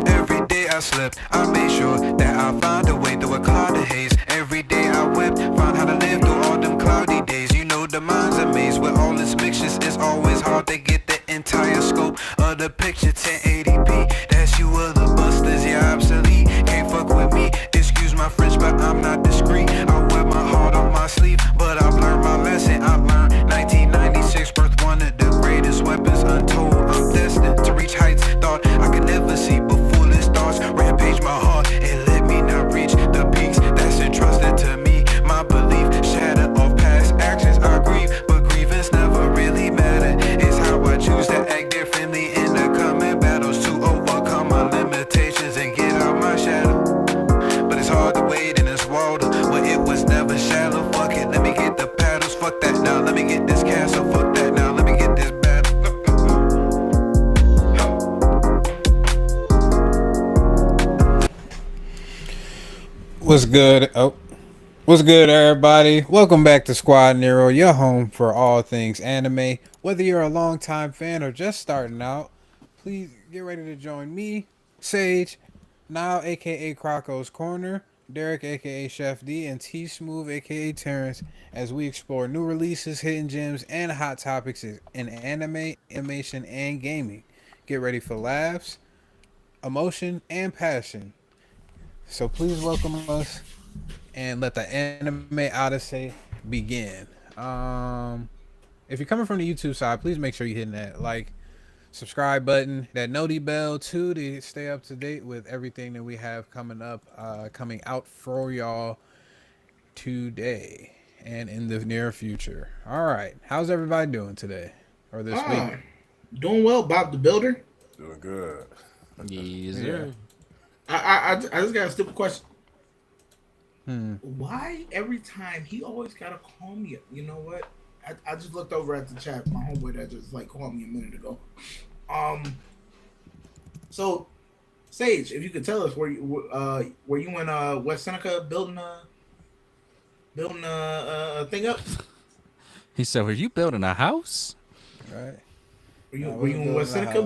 Every day I slept, I made sure that I found a way through a cloud of haze. Every day I wept, found how to live through all them cloudy days. You know the mind's a maze with all its mixtures. It's always hard to get the entire scope of the picture. 1080p, that's you other busters, yeah, obsolete. Can't fuck with me, excuse my French, but I'm not discreet. I wear my heart on my sleeve, but I've learned my lesson. I learned 1996 birth, one of the greatest weapons untold. I'm destined to reach heights thought I could never see before. Thoughts rampage my heart and let me not reach the peaks that's entrusted to me. My belief shatter off past actions. I grieve, but grievance never really matter. It's how I choose to act differently in the coming battles to overcome my limitations and get out my shadow. But it's hard to wade in this water where it was never shallow. Fuck it, let me get the paddles. Fuck that now, let me get this castle. Fuck that now, let me get this battle. What's good? What's good, everybody? Welcome back to Squad Nero, your home for all things anime. Whether you're a longtime fan or just starting out, please get ready to join me, Sage, now aka Croco's Corner, Derek aka Chef D, and T Smooth aka Terrence as we explore new releases, hidden gems, and hot topics in anime, animation, and gaming. Get ready for laughs, emotion, and passion. So please welcome us and let the anime odyssey begin. If you're coming from the YouTube side, please make sure you're hitting that like, subscribe button, that noti bell too, to stay up to date with everything that we have coming up, coming out for y'all today and in the near future. All right, how's everybody doing today or this week? Doing well, Bob the Builder. Doing good. Yes, Yeah. sir. I just got a stupid question. Hmm. Why every time he always gotta call me? You know what? I just looked over at the chat. My homeboy that just like called me a minute ago. So Sage, if you could tell us were you in West Seneca building a thing up? He said, "Were you building a house?" Right. Were you in West Seneca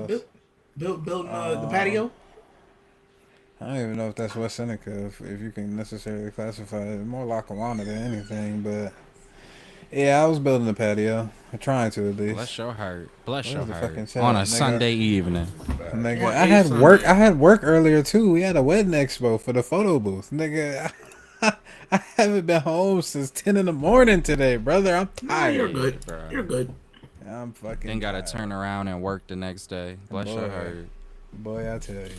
building the patio? I don't even know if that's West Seneca, if you can necessarily classify it. More Lackawanna than anything, but yeah, I was building a patio. I'm trying to at least. Bless your heart. Bless your the heart. fucking chat, On a nigga? Sunday evening. Nigga, On I a had Sunday. work. I had work earlier too. We had a wedding expo for the photo booth, nigga. I haven't been home since 10 in the morning today, brother. I'm No, tired. you're good. bro. You're good. I'm fucking. Then gotta tired. turn around and work the next day. Bless your Boy. heart. Boy, I tell you.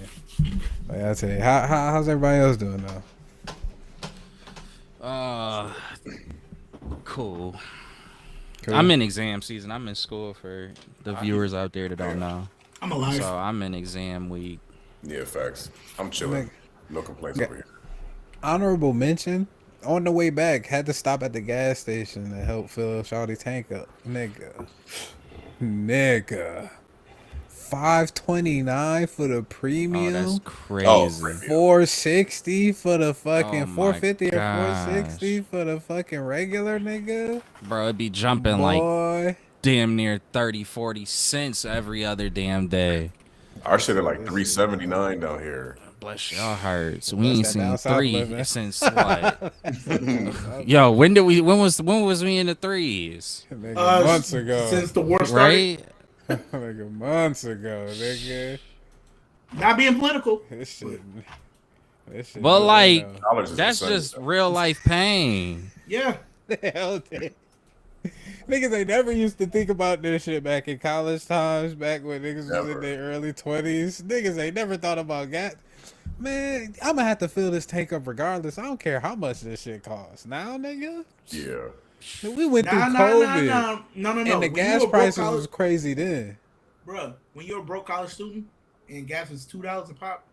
Boy, I tell you. How's everybody else doing though? Cool. Cool. I'm in exam season. I'm in school for the viewers out there that don't know. I'm alive. So I'm in exam week. Yeah, facts. I'm chilling. Nigga. No complaints Yeah. over here. Honorable mention. On the way back, had to stop at the gas station to help fill Shawty tank up. Nigga. $5.29 for the Oh, premium. that's crazy. $4.60 for the fucking Oh my $4.50 or gosh. $4.60 for the fucking regular, nigga. Bro, it be jumping like Boy, damn near 30, 40 cents every other damn day. Our shit at like $3.79 down here. Bless your heart. So we ain't that seen down south three living. since what? Yo, when was we in the threes? nigga, months ago. Since the war started. Right? Nigga, months ago, nigga. Not being political. This shit. But like Dollars is that's insane. just real life pain. Yeah. Hell, niggas ain't never used to think about this shit back in college times, back when niggas was Never. in their early 20s. Niggas ain't never thought about gas. Man, I'm gonna have to fill this tank up regardless. I don't care how much this shit costs. Now, nigga, Yeah. we went through No. COVID, No. and the When gas you a broke prices college- was crazy then. Bruh, when you're a broke college student and gas is $2 a pop,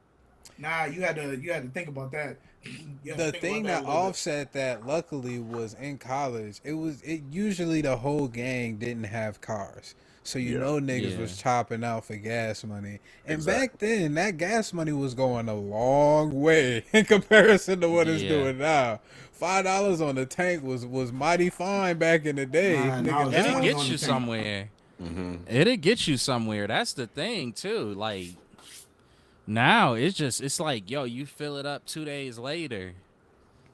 nah, you had to think about that. You had to The think thing about that a little bit. offset that, luckily, was in college. It usually the whole gang didn't have cars, So Yeah. niggas Yeah. was chopping out for gas money. And Exactly. back then, that gas money was going a long way in comparison to what it's Yeah. doing now. $5 on the tank was mighty fine back in the day. Nah, now Nigga, it's It'll now 20 get on the you tank. somewhere. Mm-hmm. It'll get you somewhere. That's the thing too. Like now, it's like, yo, you fill it up 2 days later.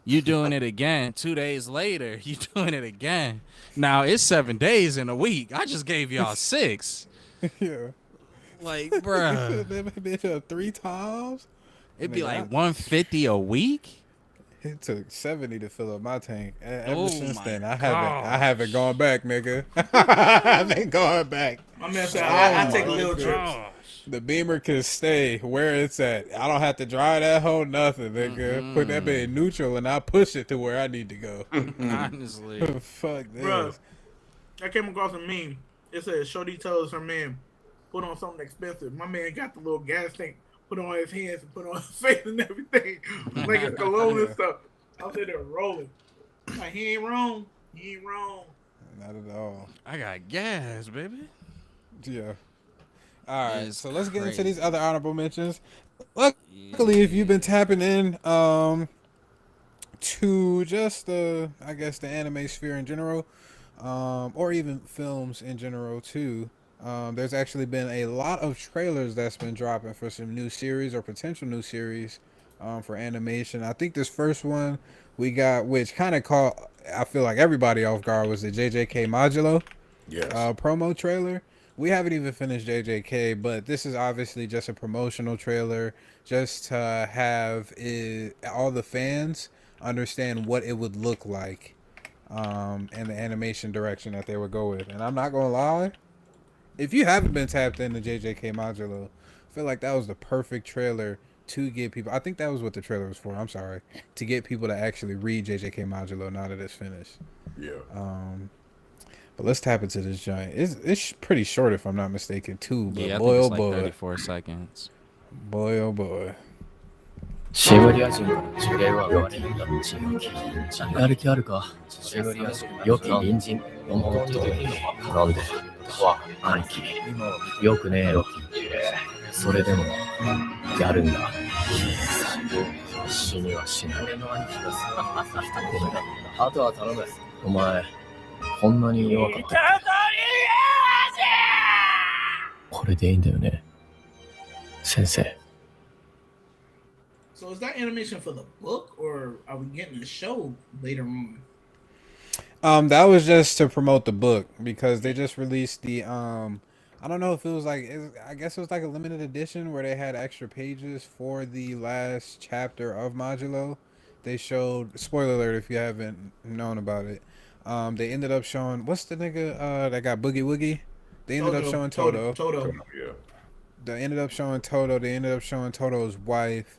You doing it again 2 days later. You doing it again. Now it's 7 days in a week. I just gave y'all 6. yeah. Like, You bruh, filled that bitch up 3 times. it'd be Nigga, like 150 a week. it took 70 to fill up my tank. Ever Oh since my then, I gosh. haven't gone back, nigga. I haven't gone back. My man said, Oh I take my little trips. Gosh. The Beamer can stay where it's at. I don't have to drive that whole nothing, nigga. Put that bit in neutral and I push it to where I need to go. Honestly. Fuck this. Bruh, I came across a meme. It said, Shorty tells her man, put on something expensive. My man got the little gas tank, put on his hands and put on his face and everything. Like it's cologne and stuff. I was there rolling. Like, he ain't wrong. He ain't wrong. Not at all. I got gas, baby. Yeah. All right, It's so let's get into crazy. these other honorable mentions. Luckily, if you've been tapping in to just I guess the anime sphere in general, or even films in general too, there's actually been a lot of trailers that's been dropping for some new series or potential new series for animation. I think this first one we got, which kind of caught, I feel like everybody off guard, was the JJK Modulo Yes. promo trailer. We haven't even finished JJK, but this is obviously just a promotional trailer, just to have all the fans understand what it would look like, and the animation direction that they would go with. And I'm not gonna lie, if you haven't been tapped into JJK Modulo, I feel like that was the perfect trailer to get people. I think that was what the trailer was for. I'm sorry, to get people to actually read JJK Modulo now that it's finished. Yeah. But let's tap into this giant. It's pretty short if I'm not mistaken too. But Yeah, I boy, think oh it's like boy, 34 seconds. boy, oh boy. シェムリア人から呪霊は生まれるんだ。やる気あるか。シェムリア人良き隣人本当となんで兄貴よくねえよ。それでもやるんだ。死にはしない。あとは頼む。お前こんなに弱かった。これでいいんだよね。先生。 So is that animation for the book, or are we getting a show later on? That was just to promote the book because they just released the I don't know if it was like I guess it was like a limited edition where they had extra pages for the last chapter of Modulo. They showed, spoiler alert if you haven't known about it. They ended up showing, what's the nigga that got Boogie Woogie? They ended up showing Toto. Yeah. They ended up showing Toto. They ended up showing Toto's wife.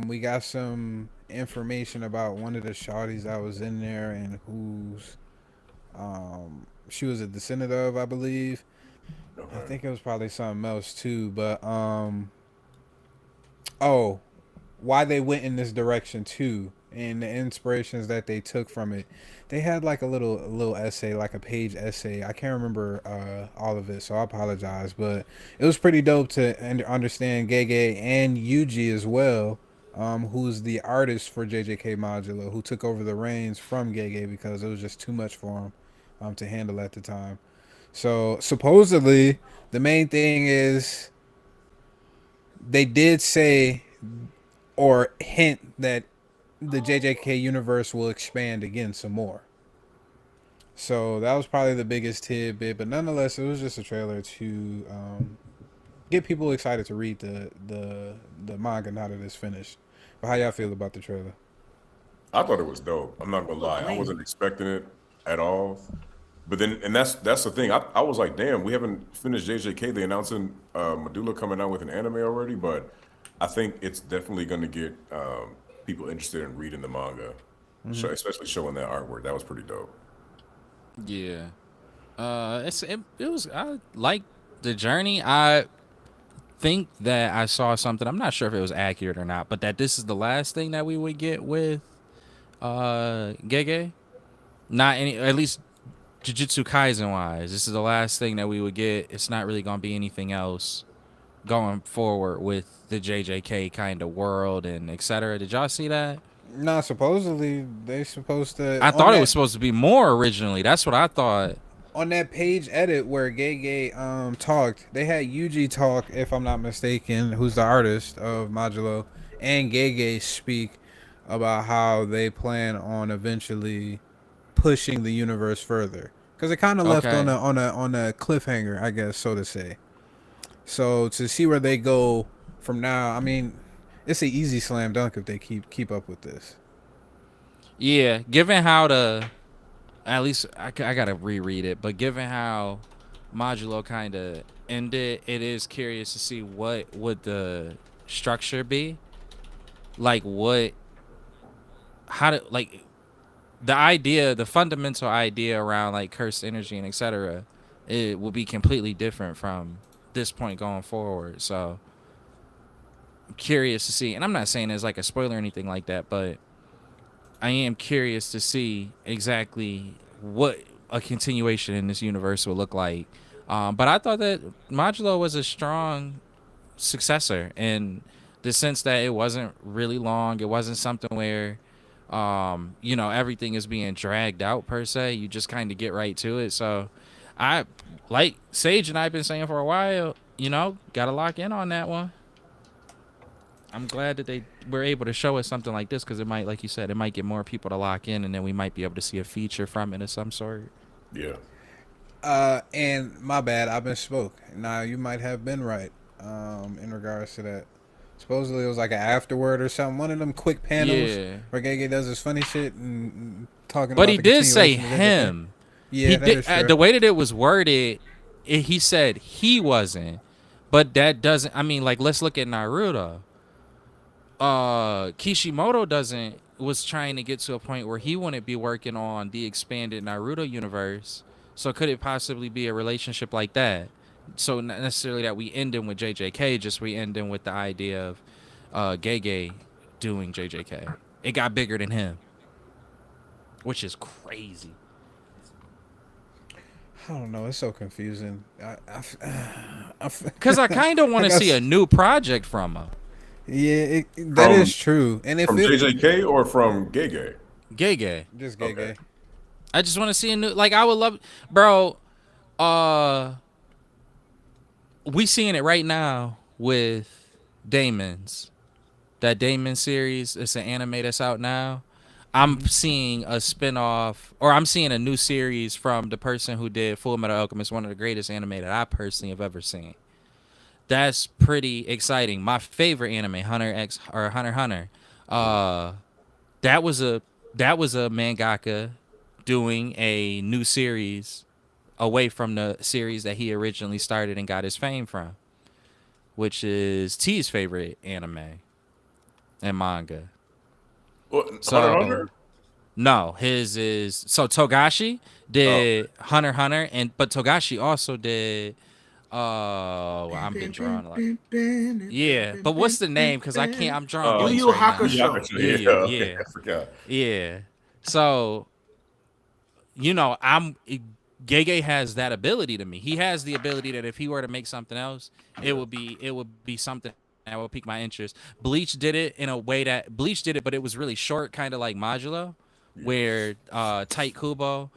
We got some information about one of the shawties that was in there and who's she was a descendant of, I believe. Okay. I think it was probably something else too, but oh, why they went in this direction too, and the inspirations that they took from it. They had like a little essay, like a page essay. I can't remember all of it, so I apologize, but it was pretty dope to understand Gege and Yuji as well, who's the artist for JJK Modulo, who took over the reins from Gege because it was just too much for him to handle at the time. So supposedly the main thing is they did say or hint that the JJK universe will expand again some more. So that was probably the biggest tidbit, but nonetheless, it was just a trailer to get people excited to read the manga now that it's finished. But how y'all feel about the trailer? I thought it was dope. I'm not gonna lie. I wasn't expecting it at all. But then, and that's the thing. I was like, damn, we haven't finished JJK. They announcing Medulla coming out with an anime already, but I think it's definitely gonna get people interested in reading the manga, especially showing that artwork. That was pretty dope. Yeah. It was, I like the journey. I think that I saw something. I'm not sure if it was accurate or not, but that this is the last thing that we would get with Gege. Not any, at least Jujutsu Kaisen wise, this is the last thing that we would get. It's not really gonna be anything else going forward with the JJK kind of world and etc. Did y'all see that? Nah, supposedly they supposed to I thought it was supposed to be more originally. That's what I thought. on that page edit where Gege talked. They had Yuji talk, if I'm not mistaken, who's the artist of Modulo, and Gege speak about how they plan on eventually pushing the universe further. Because it kind of left Okay. on a cliffhanger, I guess, so to say. So to see where they go from now, I mean, it's an easy slam dunk if they keep up with this. Yeah, given how at least I gotta reread it, but given how Modulo kind of ended, it is curious to see what would the structure be. Like how to like the fundamental idea around like cursed energy and etc. It will be completely different from this point going forward. So I'm curious to see, and I'm not saying it's like a spoiler or anything like that, but I am curious to see exactly what a continuation in this universe will look like. But I thought that Modulo was a strong successor in the sense that it wasn't really long. It wasn't something where, everything is being dragged out per se. You just kind of get right to it. So I, like Sage and I've been saying for a while, got to lock in on that one. I'm glad that they were able to show us something like this because it might, like you said, it might get more people to lock in, and then we might be able to see a feature from it of some sort. Yeah. And my bad, I've been spoke. Now you might have been right, in regards to that. Supposedly it was like an afterword or something. One of them quick panels where Gege does his funny shit and talking. But about he the did say continuation of everything. him. Yeah, He that did. is true. The way that it was worded, he said he wasn't. But that doesn't. I mean, like, let's look at Naruto. Kishimoto was trying to get to a point where he wouldn't be working on the expanded Naruto universe. So could it possibly be a relationship like that? So not necessarily that we end in with JJK, just we end in with the idea of Gege doing JJK. It got bigger than him, which is crazy. I don't know. It's so confusing. Because I kind of want to see a new project from him. Yeah, that is true. And if from JJK or from Gege? Gege. Just Gege. Okay. I just want to see a new. Like I would love, bro. We seeing it right now with Damon's. That Damon series. It's an anime that's out now. I'm seeing a spinoff, or I'm seeing a new series from the person who did Full Metal Alchemist, one of the greatest anime that I personally have ever seen. That's pretty exciting. My favorite anime, Hunter x Hunter. That was a mangaka doing a new series away from the series that he originally started and got his fame from, which is T's favorite anime and manga. What, So, Hunter x Hunter? No, his is Togashi did Hunter x Hunter, but Togashi also did. I've been drawing a lot. Yeah, but what's the name? Because I can't. I'm drawing blanks Yu Yu right now. Hakusho. Yeah. Okay, I forgot. Yeah. So, Gege has that ability to me. He has the ability that if he were to make something else, it would be something that would pique my interest. Bleach did it in a way that Bleach did it, but it was really short, kind of like Modulo, where Tight Kubo,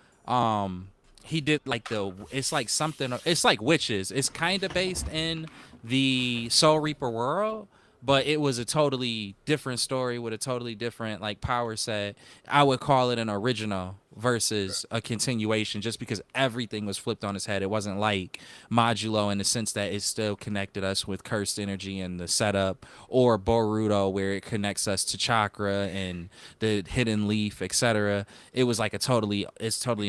he did like it's like witches. It's kind of based in the Soul Reaper world, but it was a totally different story with a totally different like power set. I would call it an original versus a continuation, just because everything was flipped on its head. It wasn't like Modulo in the sense that it still connected us with cursed energy and the setup, or Boruto where it connects us to chakra and the hidden leaf, etc. It was like it's totally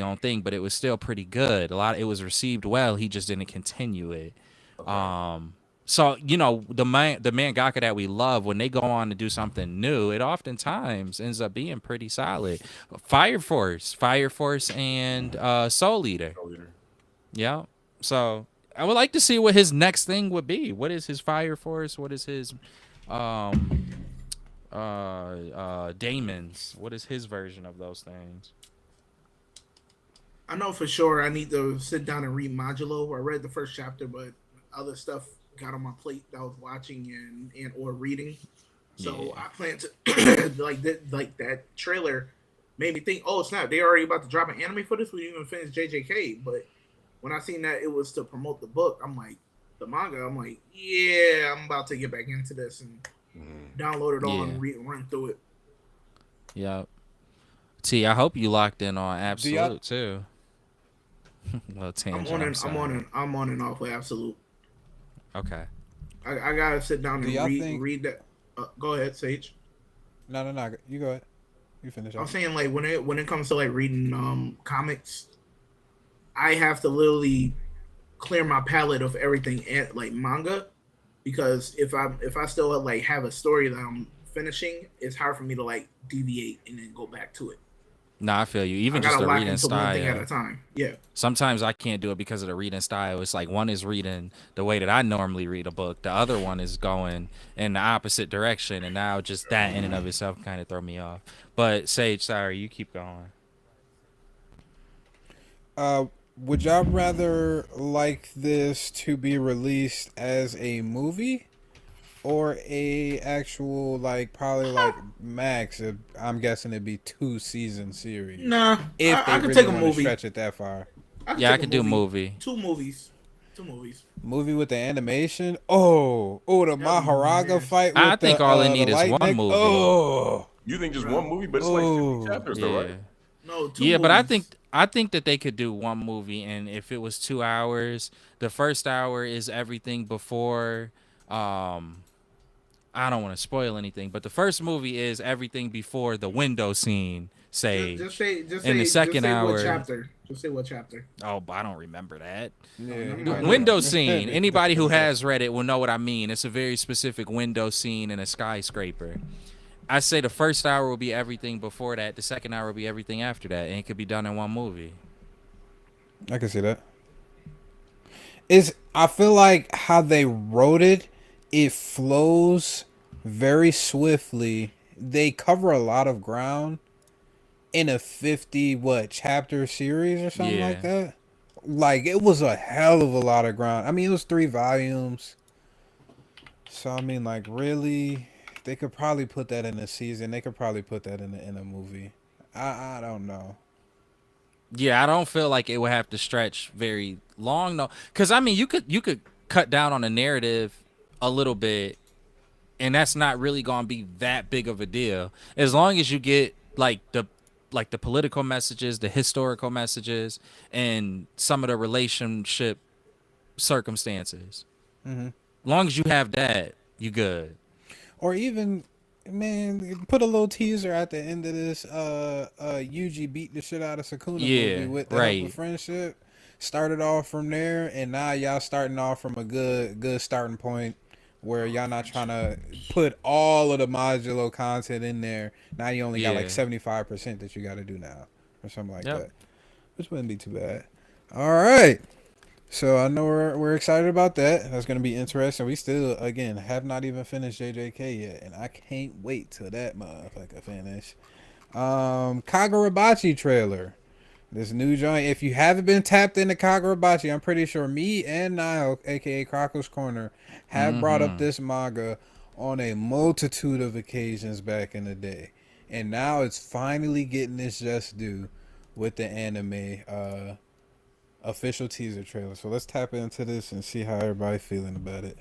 own thing, but it was still pretty good. It was received well. He just didn't continue it. So, the mangaka that we love, when they go on to do something new, it oftentimes ends up being pretty solid. Fire Force and Soul Eater. Yeah. So I would like to see what his next thing would be. What is his Fire Force? What is his Damon's? What is his version of those things? I know for sure I need to sit down and read Modulo. I read the first chapter, but other stuff got on my plate that I was watching and or reading. So Yeah. I plan to like that trailer made me think, oh snap, they already about to drop an anime for this. We didn't even finish JJK, but when I seen that it was to promote the book, I'm like the manga. I'm like, yeah, I'm about to get back into this and download it all Yeah. and run through it. Yep. T, I hope you locked in on Do y'all- Absolute too. Well, I'm tangent. on I'm and I'm on sorry. and I'm on and off with Absolute. Okay. I gotta sit down Do and y'all read think- read that. Go ahead, Sage. No. You go ahead. You finish I'm up. saying like when it comes to like reading comics, I have to literally clear my palette of everything and like manga because if I still like have a story that I'm finishing, it's hard for me to like deviate and then go back to it. Nah, I feel you. Even I just gotta the lock reading into one thing at a style. time. Yeah. Sometimes I can't do it because of the reading style. It's like one is reading the way that I normally read a book. The other one is going in the opposite direction. And now just that in and of itself kind of throw me off. But Sage, sorry, you keep going. Would y'all rather like this to be released as a movie or a actual like probably like max? I'm guessing it'd be 2-season series. Nah, If I they could really take a want to movie. stretch it that far. Yeah, I take a could do a movie. Two movies. Two movies. Movie with the animation. Oh, the Maharaga man. fight with I think all they the need is light one neck. movie. Oh, You think just Bro. one movie, but it's like 50 chapters, though, Yeah. right? No, two Yeah, but movies. I think that they could do one movie, and if it was 2 hours, the first hour is everything before. I don't want to spoil anything, but the first movie is everything before the window scene. Say, Just say in the second just say hour. what chapter. Just say what chapter. Oh, but I don't remember that. yeah. no, no. Window scene. Anybody who has read it will know what I mean. It's a very specific window scene in a skyscraper. I say the first hour will be everything before that. The second hour will be everything after that, and it could be done in one movie. I can see that. I feel like how they wrote it, it flows very swiftly. They cover a lot of ground in a 50 chapter series or something Yeah. like that. Like it was a hell of a lot of ground. I mean, it was 3 volumes. So I mean, like really, they could probably put that in a season. They could probably put that in a movie. I don't know. Yeah, I don't feel like it would have to stretch very long, though. Because I mean, you could cut down on the narrative a little bit, and that's not really gonna be that big of a deal. As long as you get the political messages, the historical messages, and some of the relationship circumstances. Mm-hmm. As long as you have that, you good. Or even, man, put a little teaser at the end of this. Yuji beat the shit out of Sakuna movie with the help right. of friendship. Started off from there, and now y'all starting off from a good starting point where y'all not trying to put all of the modulo content in there. Now you only got like Yeah. 75% that you got to do now, or something like Yep. that, which wouldn't be too bad. All right. So I know we're excited about that. That's gonna be interesting. We still again have not even finished JJK yet, and I can't wait till that motherfucker finish. Kagurabachi trailer. This new joint. If you haven't been tapped into Kagurabachi, I'm pretty sure me and Niall, aka Crocker's Corner, have brought up this manga on a multitude of occasions back in the day, and now it's finally getting its just due with the anime official teaser trailer. So let's tap into this and see how everybody feeling about it.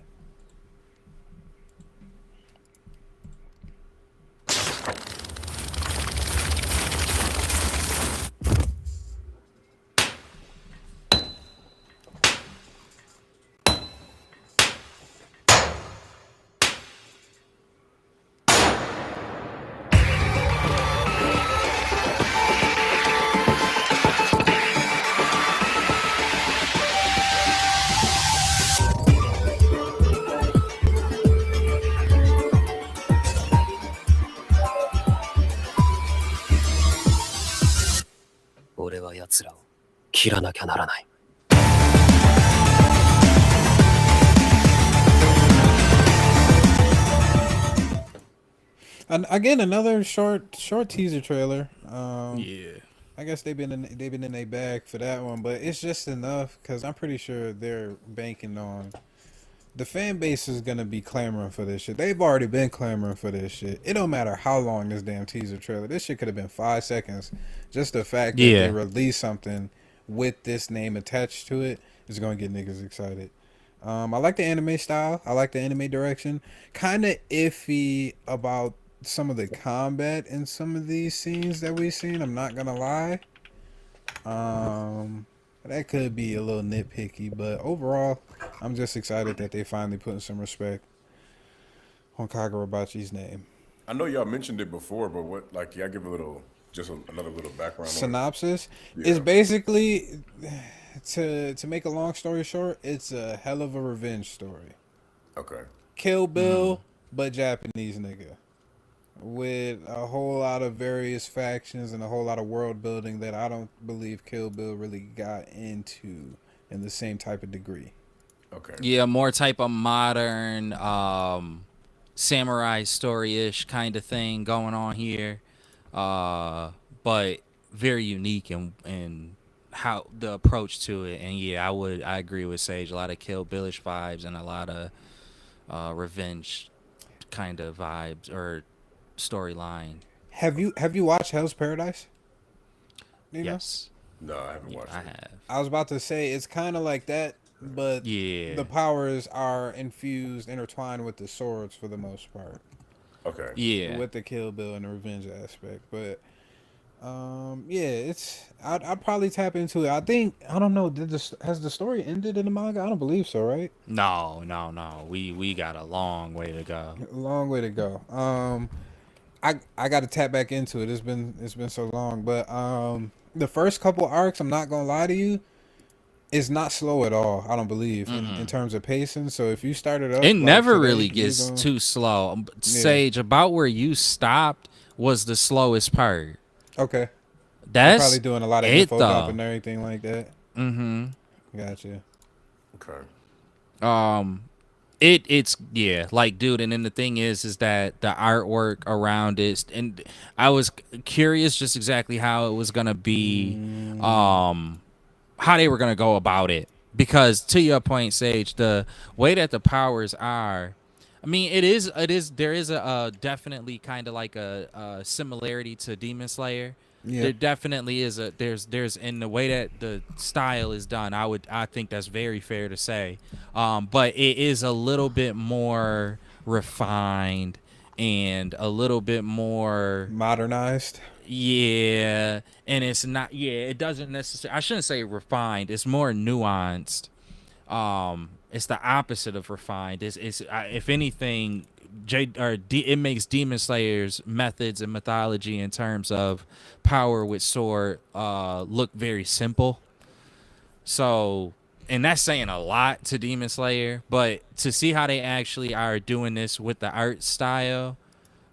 俺は奴らを切らなきゃならない。 And again, another short teaser trailer. Yeah. I guess they've been in their bag for that one, but it's just enough because I'm pretty sure they're banking on the fan base is gonna be clamoring for this shit. They've already been clamoring for this shit. It don't matter how long this damn teaser trailer. This shit could have been 5 seconds. Just the fact that they Yeah. released something with this name attached to it is gonna get niggas excited. I like the anime style. I like the anime direction. Kind of iffy about some of the combat in some of these scenes that we've seen. I'm not gonna lie. That could be a little nitpicky, but overall, I'm just excited that they finally putting some respect on Kagurabachi's name. I know y'all mentioned it before, but what, like, y'all give a little, another little background on it. Synopsis Yeah. is basically to make a long story short, it's a hell of a revenge story. Okay. Kill Bill, but Japanese nigga. With a whole lot of various factions and a whole lot of world building that I don't believe Kill Bill really got into in the same type of degree. Okay. Yeah, more type of modern samurai story-ish kind of thing going on here. But very unique in how the approach to it. And yeah, I agree with Sage. A lot of Kill Billish vibes and a lot of revenge kind of vibes or storyline. Have you watched Hell's Paradise? Nino? Yes, No, I haven't watched I it. have. I was about to say it's kind of like that, but Yeah. the powers are infused, intertwined with the swords for the most part, Okay. Yeah. with the Kill Bill and the revenge aspect. But yeah, it's I'd probably tap into it. I don't know. Has the story ended in the manga? I don't believe so. Right? No. We got a long way to go. A long way to go. I got to tap back into it. It's been so long, but the first couple arcs, I'm not gonna lie to you, is not slow at all. I don't believe in terms of pacing. So if you started up, It like, never today, really you gets gonna- too slow. Sage, about where you stopped was the slowest part. Okay. They're That's probably doing a lot of it info dump though. and everything like that. Mm-hmm. Gotcha. Okay. It's yeah, like dude, and then the thing is that the artwork around it, and I was curious just exactly how it was gonna be, how they were gonna go about it, because to your point, Sage, the way that the powers are, I mean, there is a definitely kind of like a similarity to Demon Slayer. Yeah. There definitely is there's in the way that the style is done. I think that's very fair to say, but it is a little bit more refined and a little bit more, Modernized. yeah, and it's not, yeah, it doesn't necessarily, I shouldn't say refined, it's more nuanced. It's the opposite of refined. It's if anything, it makes Demon Slayer's methods and mythology in terms of power with sword look very simple. So, and that's saying a lot to Demon Slayer, but to see how they actually are doing this with the art style,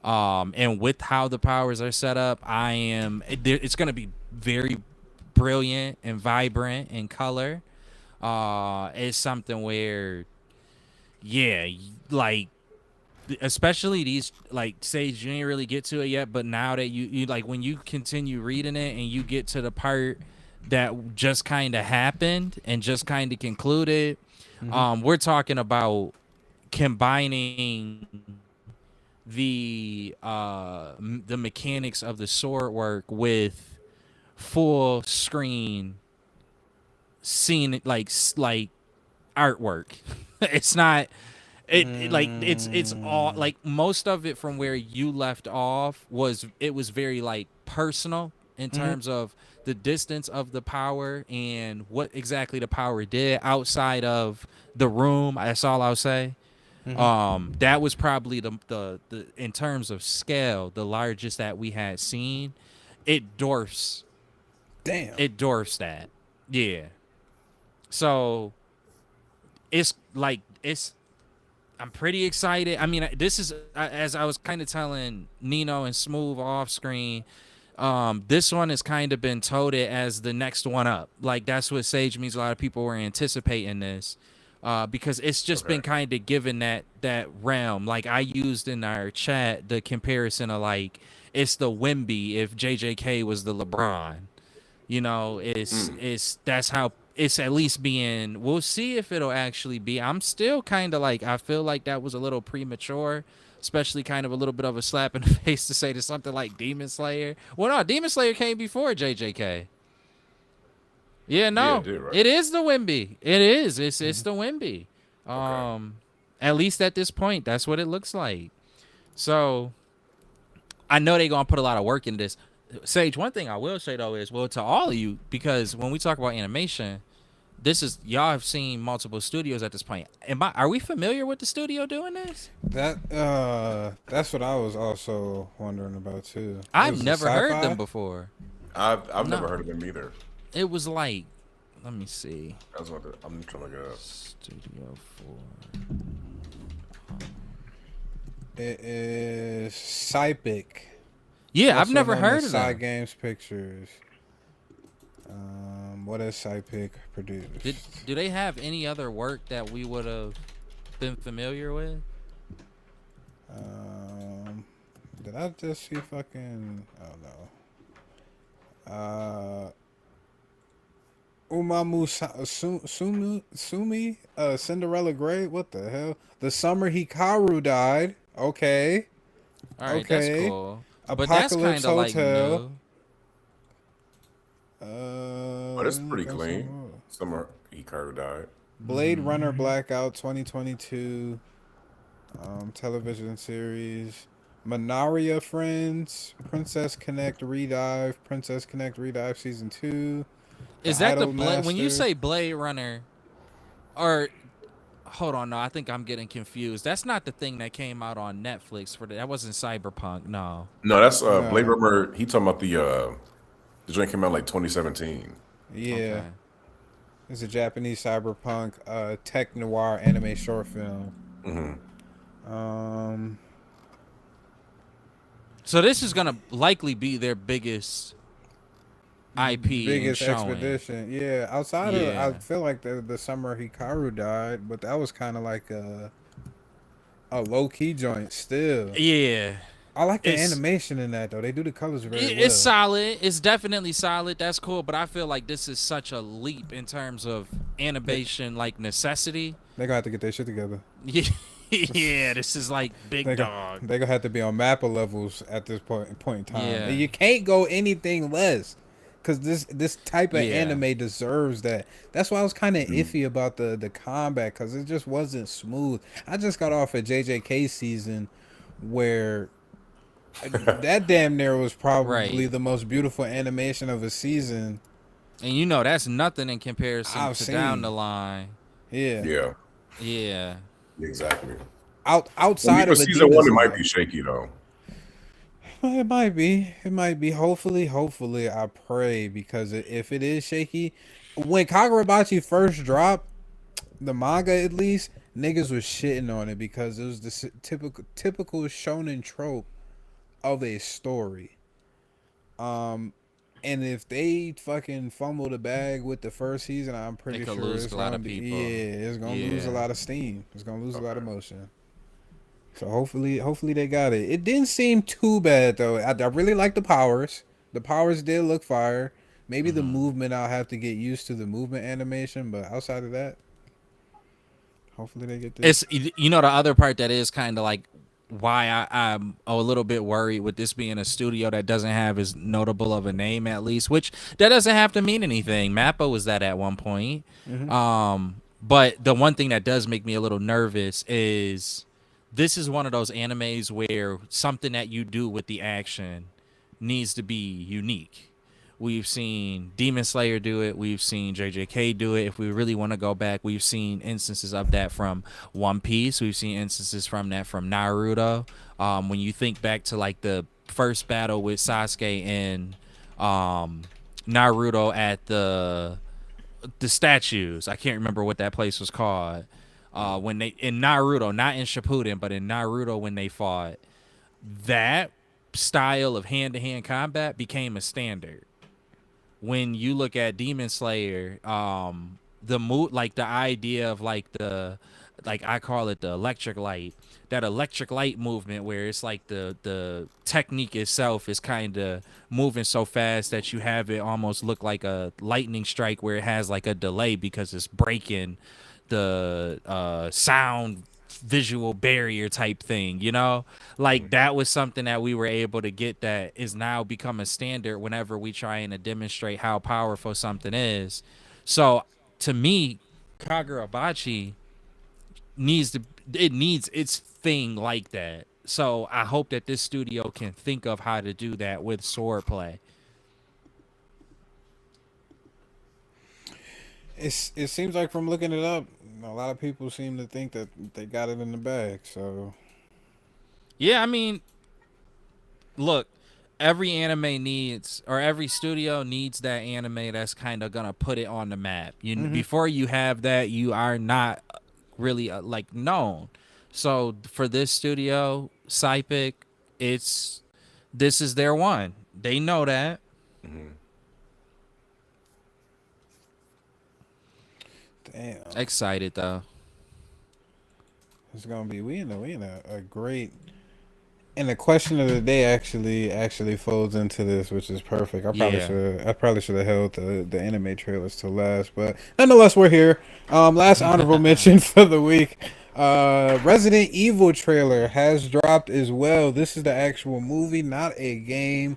and with how the powers are set up, it's going to be very brilliant and vibrant in color. It's something where, yeah, like, especially these, like, Sage, you ain't really get to it yet, but now that you like, when you continue reading it and you get to the part that just kind of happened and just kind of concluded, we're talking about combining the mechanics of the sword work with full screen scene, like artwork. It's not like it's all like, most of it from where you left off was very like personal in terms of the distance of the power and what exactly the power did outside of the room. That's all I'll say. That was probably the in terms of scale, the largest that we had seen. It dwarfs Damn. that. Yeah. So it's like, I'm pretty excited. I mean, this is, as I was kind of telling Nino and Smooth off screen, this one has kind of been touted as the next one up. Like, that's what Sage means. A lot of people were anticipating this, because it's just been kind of given that realm. Like, I used in our chat the comparison of, like, it's the Wemby if JJK was the LeBron. You know, it's that's how it's at least being. We'll see if it'll actually be. I'm still kind of like I feel like that was a little premature, especially kind of a little bit of a slap in the face to say to something like Demon Slayer. Well, no, Demon Slayer came before JJK. Yeah, Yeah, no, it did, right? it is the Wimby. It is. It's the Wimby. Okay. At least at this point, that's what it looks like. So I know they're gonna put a lot of work in this. Sage, one thing I will say though is, well, to all of you, because when we talk about animation, this is y'all have seen multiple studios at this point. Are we familiar with the studio doing this? That's what I was also wondering about too. I've Was it never heard sci-fi? them before. I've No. never heard of them either. It was like, let me see, That's what I'm trying to look it up. Studio 4. It is Sypic. Yeah, I've Also never known heard as of Sci them. Games Pictures. What has Sypic produced? Do they have any other work that we would have been familiar with? Did I just see fucking? Oh no. Sumi, Cinderella Grey. What the hell? The summer Hikaru died. Okay. All right, Okay. that's cool. But that's Apocalypse kind of like Hotel. new. But it's pretty clean. Summer Hikaru died. Blade Runner Blackout 2022. Television series. Manaria Friends. Princess Connect Redive Season 2. Is that the Idol when you Master. say Blade Runner, or hold on, no, I think I'm getting confused. That's not the thing that came out on Netflix that wasn't Cyberpunk. No. No, that's Blade Runner. He talking about the joint came out like 2017. Yeah. Okay. It's a Japanese cyberpunk tech noir anime short film. So this is gonna likely be their biggest IP Biggest and showing. expedition. Yeah. Outside of, I feel like the summer Hikaru died, but that was kind of like a low key joint still. Yeah. I like the It's- animation in that though. They do the colors very well. It's solid. It's definitely solid. That's cool. But I feel like this is such a leap in terms of animation, like necessity. They gonna have to get their shit together. Yeah, this is like big They dog. gonna have to be on Mappa levels at this point in time. Yeah. And you can't go anything less, cause this type of Yeah. anime deserves that. That's why I was kind of iffy about the combat, cause it just wasn't smooth. I just got off a JJK season where that damn near was probably Right. the most beautiful animation of a season. And you know that's nothing in comparison I've to seen. down the line. Yeah. Yeah, Yeah. exactly. Outside For of season Adidas one, it and might that. be shaky though. It might be. It might be. Hopefully, I pray, because if it is shaky, when Kagurabachi first dropped, the manga at least, niggas was shitting on it because it was the typical shonen trope of a story. And if they fucking fumble the bag with the first season, I'm pretty could sure lose it's a lot gonna of be people. it's gonna lose a Yeah. lot of steam. It's gonna lose a lot of motion. So hopefully they got it. It didn't seem too bad though. I really like the powers. The powers did look fire. Maybe the movement, I'll have to get used to the movement animation, but outside of that, hopefully they get this. It's the other part that is kind of like why I'm a little bit worried with this being a studio that doesn't have as notable of a name, at least, which that doesn't have to mean anything. Mappa was that at one point. But the one thing that does make me a little nervous is this is one of those animes where something that you do with the action needs to be unique. We've seen Demon Slayer do it. We've seen JJK do it. If we really want to go back, we've seen instances of that from One Piece. We've seen instances from that from Naruto. When you think back to like the first battle with Sasuke and Naruto at the statues, I can't remember what that place was called. When they in Naruto, not in Shippuden, but in Naruto when they fought, that style of hand-to-hand combat became a standard. When you look at Demon Slayer, the idea of like the like I call it the electric light, that electric light movement where it's like the technique itself is kind of moving so fast that you have it almost look like a lightning strike where it has like a delay because it's breaking the sound visual barrier type thing, you know? Like that was something that we were able to get that is now become a standard whenever we trying to demonstrate how powerful something is. So to me, Kagurabachi needs its thing like that. So I hope that this studio can think of how to do that with swordplay. It seems like from looking it up, a lot of people seem to think that they got it in the bag. So Yeah, I mean, look, every anime needs, or every studio needs that anime that's kind of gonna put it on the map. Before you have that, you are not really like known. So for this studio, Cypic, this is their one. They know that. damn, Excited though. it's gonna be we in a great. And the question of the day actually folds into this, which is perfect. Yeah. I probably should have held the anime trailers to last, but nonetheless, we're here. Last honorable mention for the week. Resident Evil trailer has dropped as well. This is the actual movie, not a game.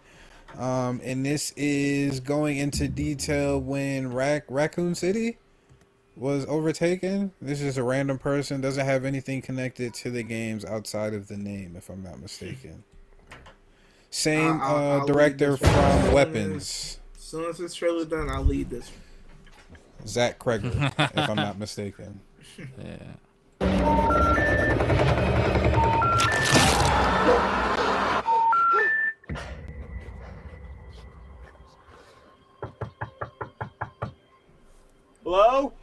And this is going into detail when Raccoon City was overtaken. This is a random person, doesn't have anything connected to the games outside of the name, if I'm not mistaken. Same I'll lead director this one. from Weapons, As soon as this trailer done, I'll lead this one. Zach Kreger, if I'm not mistaken. Yeah. Hello?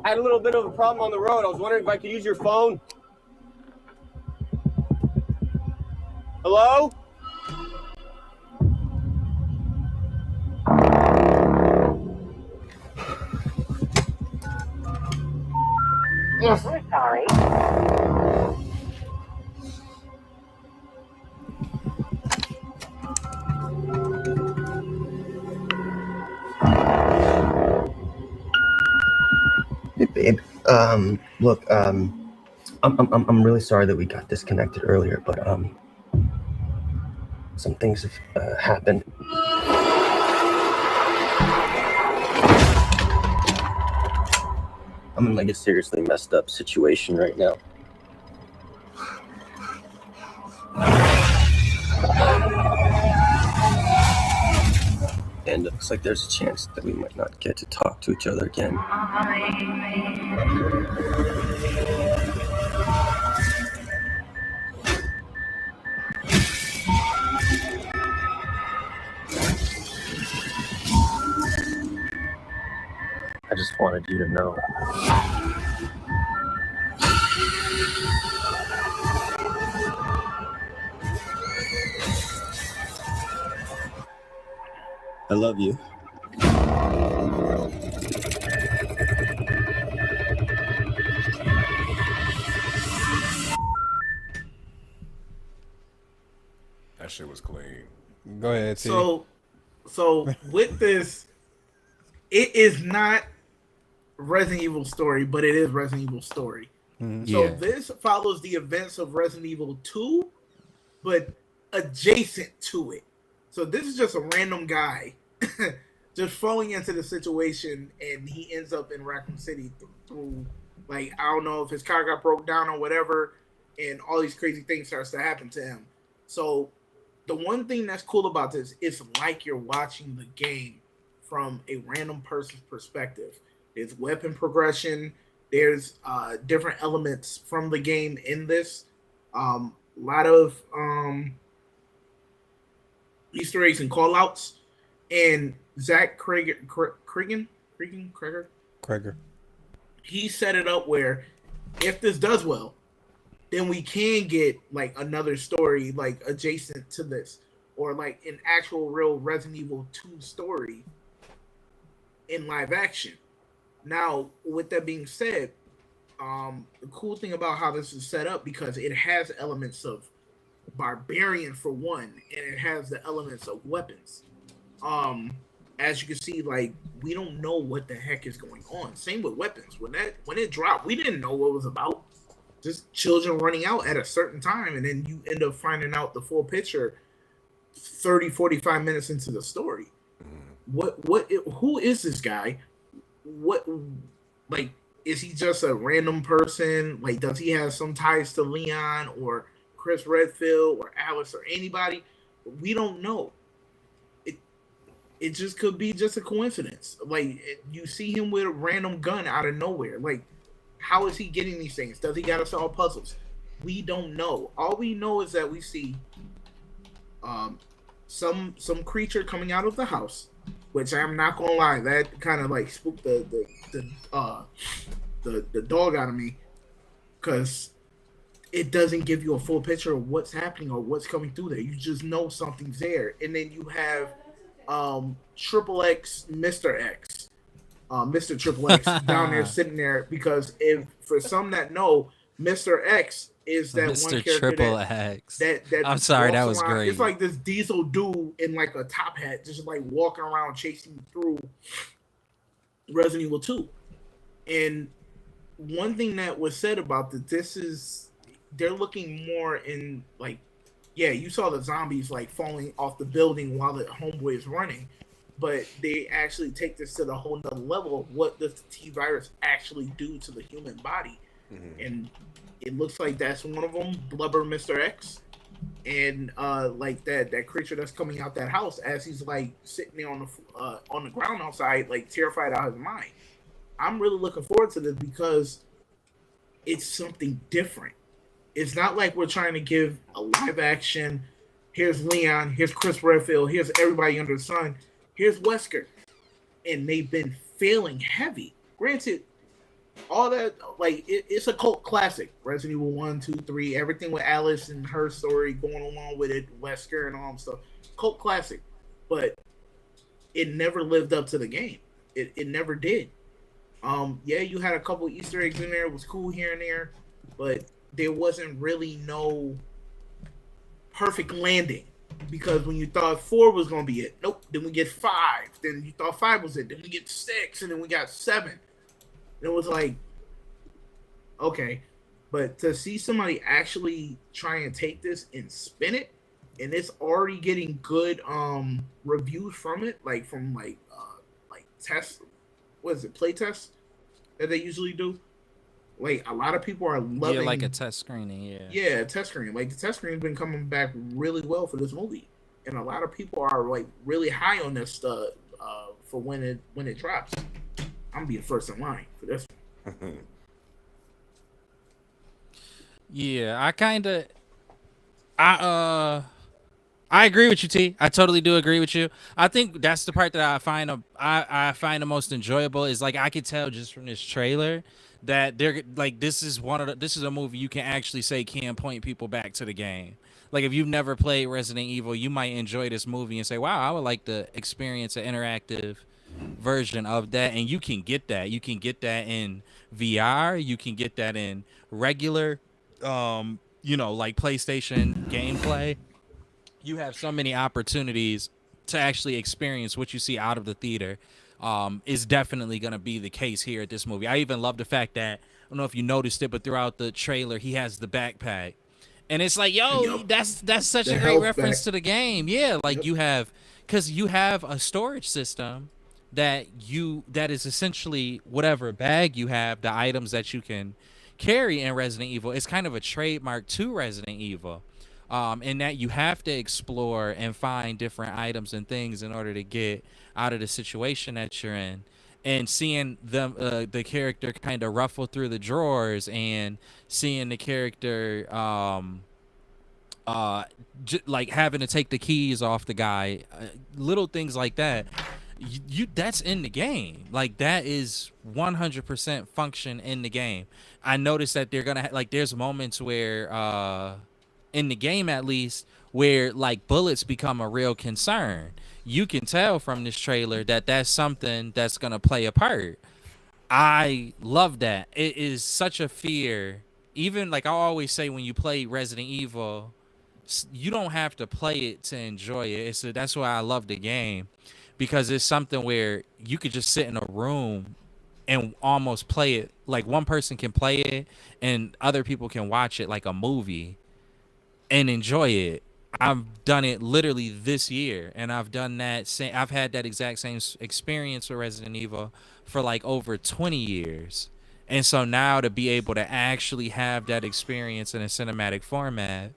I had a little bit of a problem on the road. I was wondering if I could use your phone. Hello? Yes, we're sorry. Hey, babe. Look, I'm really sorry that we got disconnected earlier, but some things have happened. I'm in like a seriously messed up situation right now. And it looks like there's a chance that we might not get to talk to each other again. I just wanted you to know. I love you. That shit was clean. Go ahead, T. So with this, it is not Resident Evil story, but it is Resident Evil story. So Yeah. this follows the events of Resident Evil 2, but adjacent to it. So this is just a random guy just falling into the situation, and he ends up in Raccoon City through, like, I don't know if his car got broke down or whatever, and all these crazy things starts to happen to him. So the one thing that's cool about this is like you're watching the game from a random person's perspective. There's weapon progression. There's different elements from the game in this. A lot of Easter eggs and call-outs. And Zach Kreger, he set it up where if this does well, then we can get like another story like adjacent to this, or like an actual real Resident Evil 2 story in live action. Now, with that being said, the cool thing about how this is set up, because it has elements of barbarian for one, and it has the elements of weapons. Um, as you can see, like, we don't know what the heck is going on. Same with weapons. When it dropped, we didn't know what it was about. Just children running out at a certain time, and then you end up finding out the full picture 30, 45 minutes into the story. Who is this guy? What, like, is he just a random person? Like, does he have some ties to Leon or Chris Redfield or Alice or anybody? We don't know. It just could be just a coincidence. Like, you see him with a random gun out of nowhere. Like, how is he getting these things? Does he got to solve puzzles? We don't know. All we know is that we see some creature coming out of the house, which I'm not gonna lie, that kind of like spooked the dog out of me, because it doesn't give you a full picture of what's happening or what's coming through there. You just know something's there, and then you have Triple X, Mr. X, Mr. Triple X down there sitting there, because if for some that know, Mr. X is that Mr. one character Triple X. that I'm sorry, that walks was around. great. It's like this diesel dude in like a top hat, just like walking around chasing through Resident Evil 2. And one thing that was said about this is they're looking more in like, yeah, you saw the zombies like falling off the building while the homeboy is running, but they actually take this to the whole nother level of what does the T virus actually do to the human body. And it looks like that's one of them, Blubber Mr. X, and like that creature that's coming out that house as he's like sitting there on the ground outside, like terrified out of his mind. I'm really looking forward to this because it's something different. It's not like we're trying to give a live action. Here's Leon. Here's Chris Redfield. Here's everybody under the sun. Here's Wesker, and they've been failing heavy. Granted, all that, like, it's a cult classic. Resident Evil 1, 2, 3, everything with Alice and her story going along with it, Wesker and all that stuff. Cult classic. But it never lived up to the game. It never did. Yeah, you had a couple Easter eggs in there. It was cool here and there, but there wasn't really no perfect landing. Because when you thought 4 was going to be it, nope. Then we get 5. Then you thought 5 was it. Then we get 6, and then we got 7. It was like, okay, but to see somebody actually try and take this and spin it, and it's already getting good reviews from it, like from like tests, what is it, play tests that they usually do. Like, a lot of people are loving, Yeah, like a test screening. yeah, test screening. Like, the test screening's been coming back really well for this movie, and a lot of people are like really high on this stuff for when it drops. I'm gonna be the first in line for this one. Yeah, I agree with you, T. I totally do agree with you. I think that's the part that I find the most enjoyable is, like, I could tell just from this trailer that they're like, this is a movie you can actually say can point people back to the game. Like, if you've never played Resident Evil, you might enjoy this movie and say, wow, I would like to experience an interactive version of that. And you can get that. You can get that in VR. You can get that in regular, like PlayStation gameplay. You have so many opportunities to actually experience what you see out of the theater. Is definitely going to be the case here at this movie. I even love the fact that, I don't know if you noticed it, but throughout the trailer, he has the backpack. And it's like, yo, that's such a great reference to the game. Yeah, like you have a storage system that is essentially whatever bag you have, the items that you can carry in Resident Evil. It's kind of a trademark to Resident Evil. In that you have to explore and find different items and things in order to get out of the situation that you're in. And seeing the character kind of ruffle through the drawers, and seeing the character like having to take the keys off the guy, little things like that. That's in the game. Like, that is 100% function in the game. I noticed that they're gonna there's moments where in the game, at least, where like bullets become a real concern. You can tell from this trailer that that's something that's gonna play a part. I love that. It is such a fear. Even like I always say, when you play Resident Evil, you don't have to play it to enjoy it. That's why I love the game, because it's something where you could just sit in a room and almost play it. Like one person can play it and other people can watch it like a movie and enjoy it. I've done it literally this year, and I've done that. I've had that exact same experience with Resident Evil for like over 20 years. And so now to be able to actually have that experience in a cinematic format,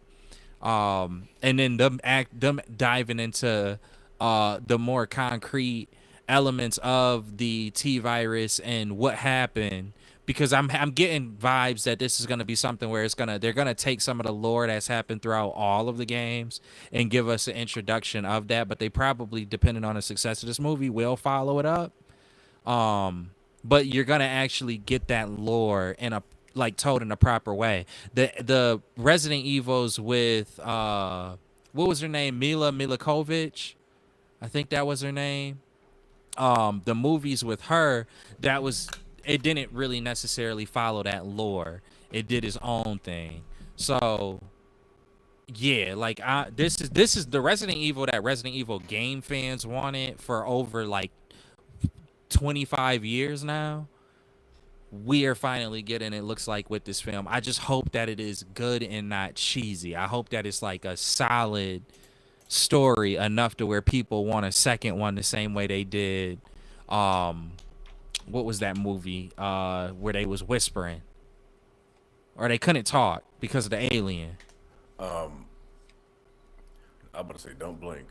and then them diving into the more concrete elements of the T virus and what happened, because I'm getting vibes that this is gonna be something where they're gonna take some of the lore that's happened throughout all of the games and give us an introduction of that, but they probably, depending on the success of this movie, will follow it up. But you're gonna actually get that lore in a like told in a proper way. The Resident Evils with what was her name? Mila Milakovic, I think that was her name. The movies with her, it didn't really necessarily follow that lore. It did its own thing. So yeah, like this is the Resident Evil that Resident Evil game fans wanted for over like 25 years now. We are finally getting it, looks like, with this film. I just hope that it is good and not cheesy. I hope that it's like a solid story enough to where people want a second one the same way they did what was that movie where they was whispering or they couldn't talk because of the alien. I'm about to say Don't Blink.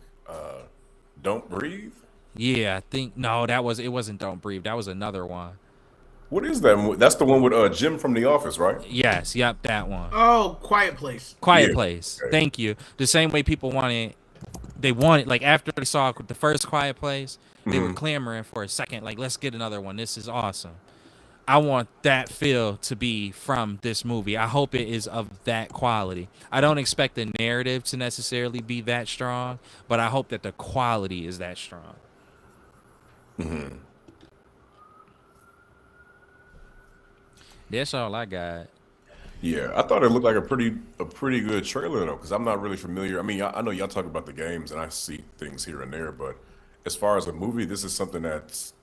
Don't Breathe? Yeah, I think no, it wasn't Don't Breathe. That was another one. What is that? That's the one with Jim from The Office, right? Yes, yep, that one. Oh, Quiet Place. Quiet Yeah. Place. Okay. Thank you. The same way people wanted, like after they saw the first Quiet Place, they were clamoring for a second, like, let's get another one. This is awesome. I want that feel to be from this movie. I hope it is of that quality. I don't expect the narrative to necessarily be that strong, but I hope that the quality is that strong. That's all I got. Yeah, I thought it looked like a pretty good trailer though, because I'm not really familiar. I mean, I know y'all talk about the games and I see things here and there, but as far as a movie, this is something that's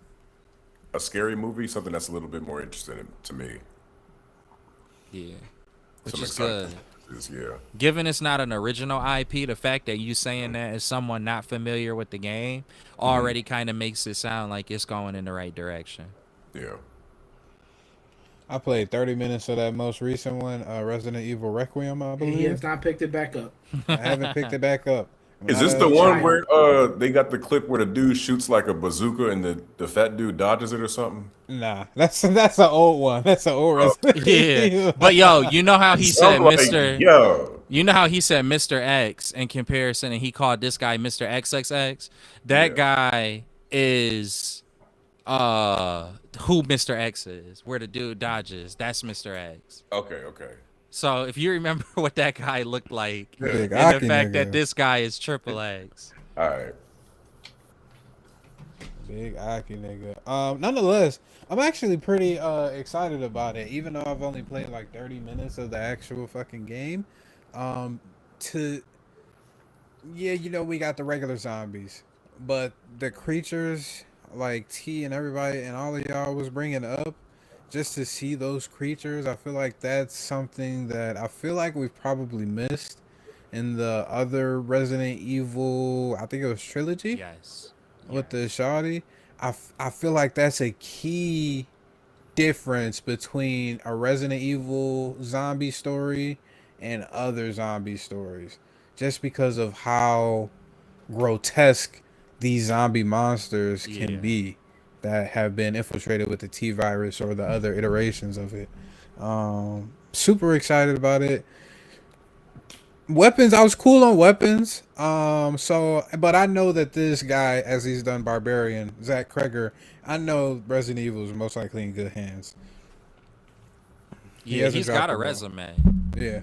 a scary movie, something that's a little bit more interesting to me. Yeah. So Which I'm is excited. good. Yeah. Given it's not an original IP, the fact that you saying that as someone not familiar with the game already kind of makes it sound like it's going in the right direction. Yeah. I played 30 minutes of that most recent one, Resident Evil Requiem, I And he believe. has not picked it back up. I haven't picked it back up. Is this the one where they got the clip where the dude shoots like a bazooka and the fat dude dodges it or something? Nah, that's an old one. That's an old Resident Yeah. Evil. But yo, you know how he said I'm like, Mr. Yo. You know how he said Mr. X in comparison, and he called this guy Mr. XXX? That guy is who Mr. X is, where the dude dodges. That's Mr. X. Okay. So if you remember what that guy looked like, Big and the Aki fact nigga. that this guy is triple X. All right. Big Aki nigga. Nonetheless, I'm actually pretty excited about it, even though I've only played like 30 minutes of the actual fucking game. We got the regular zombies, but the creatures like T and everybody and all of y'all was bringing up, just to see those creatures, I feel like that's something that I feel like we've probably missed in the other Resident Evil, I think it was trilogy. Yes. With the shawty. I feel like that's a key difference between a Resident Evil zombie story and other zombie stories, just because of how grotesque these zombie monsters can be that have been infiltrated with the T virus or the other iterations of it. Super excited about it. Weapons, I was cool on weapons. But I know that this guy, as he's done Barbarian, Zach Kreger, I know Resident Evil is most likely in good hands. Yeah, he's got a resume. Yeah.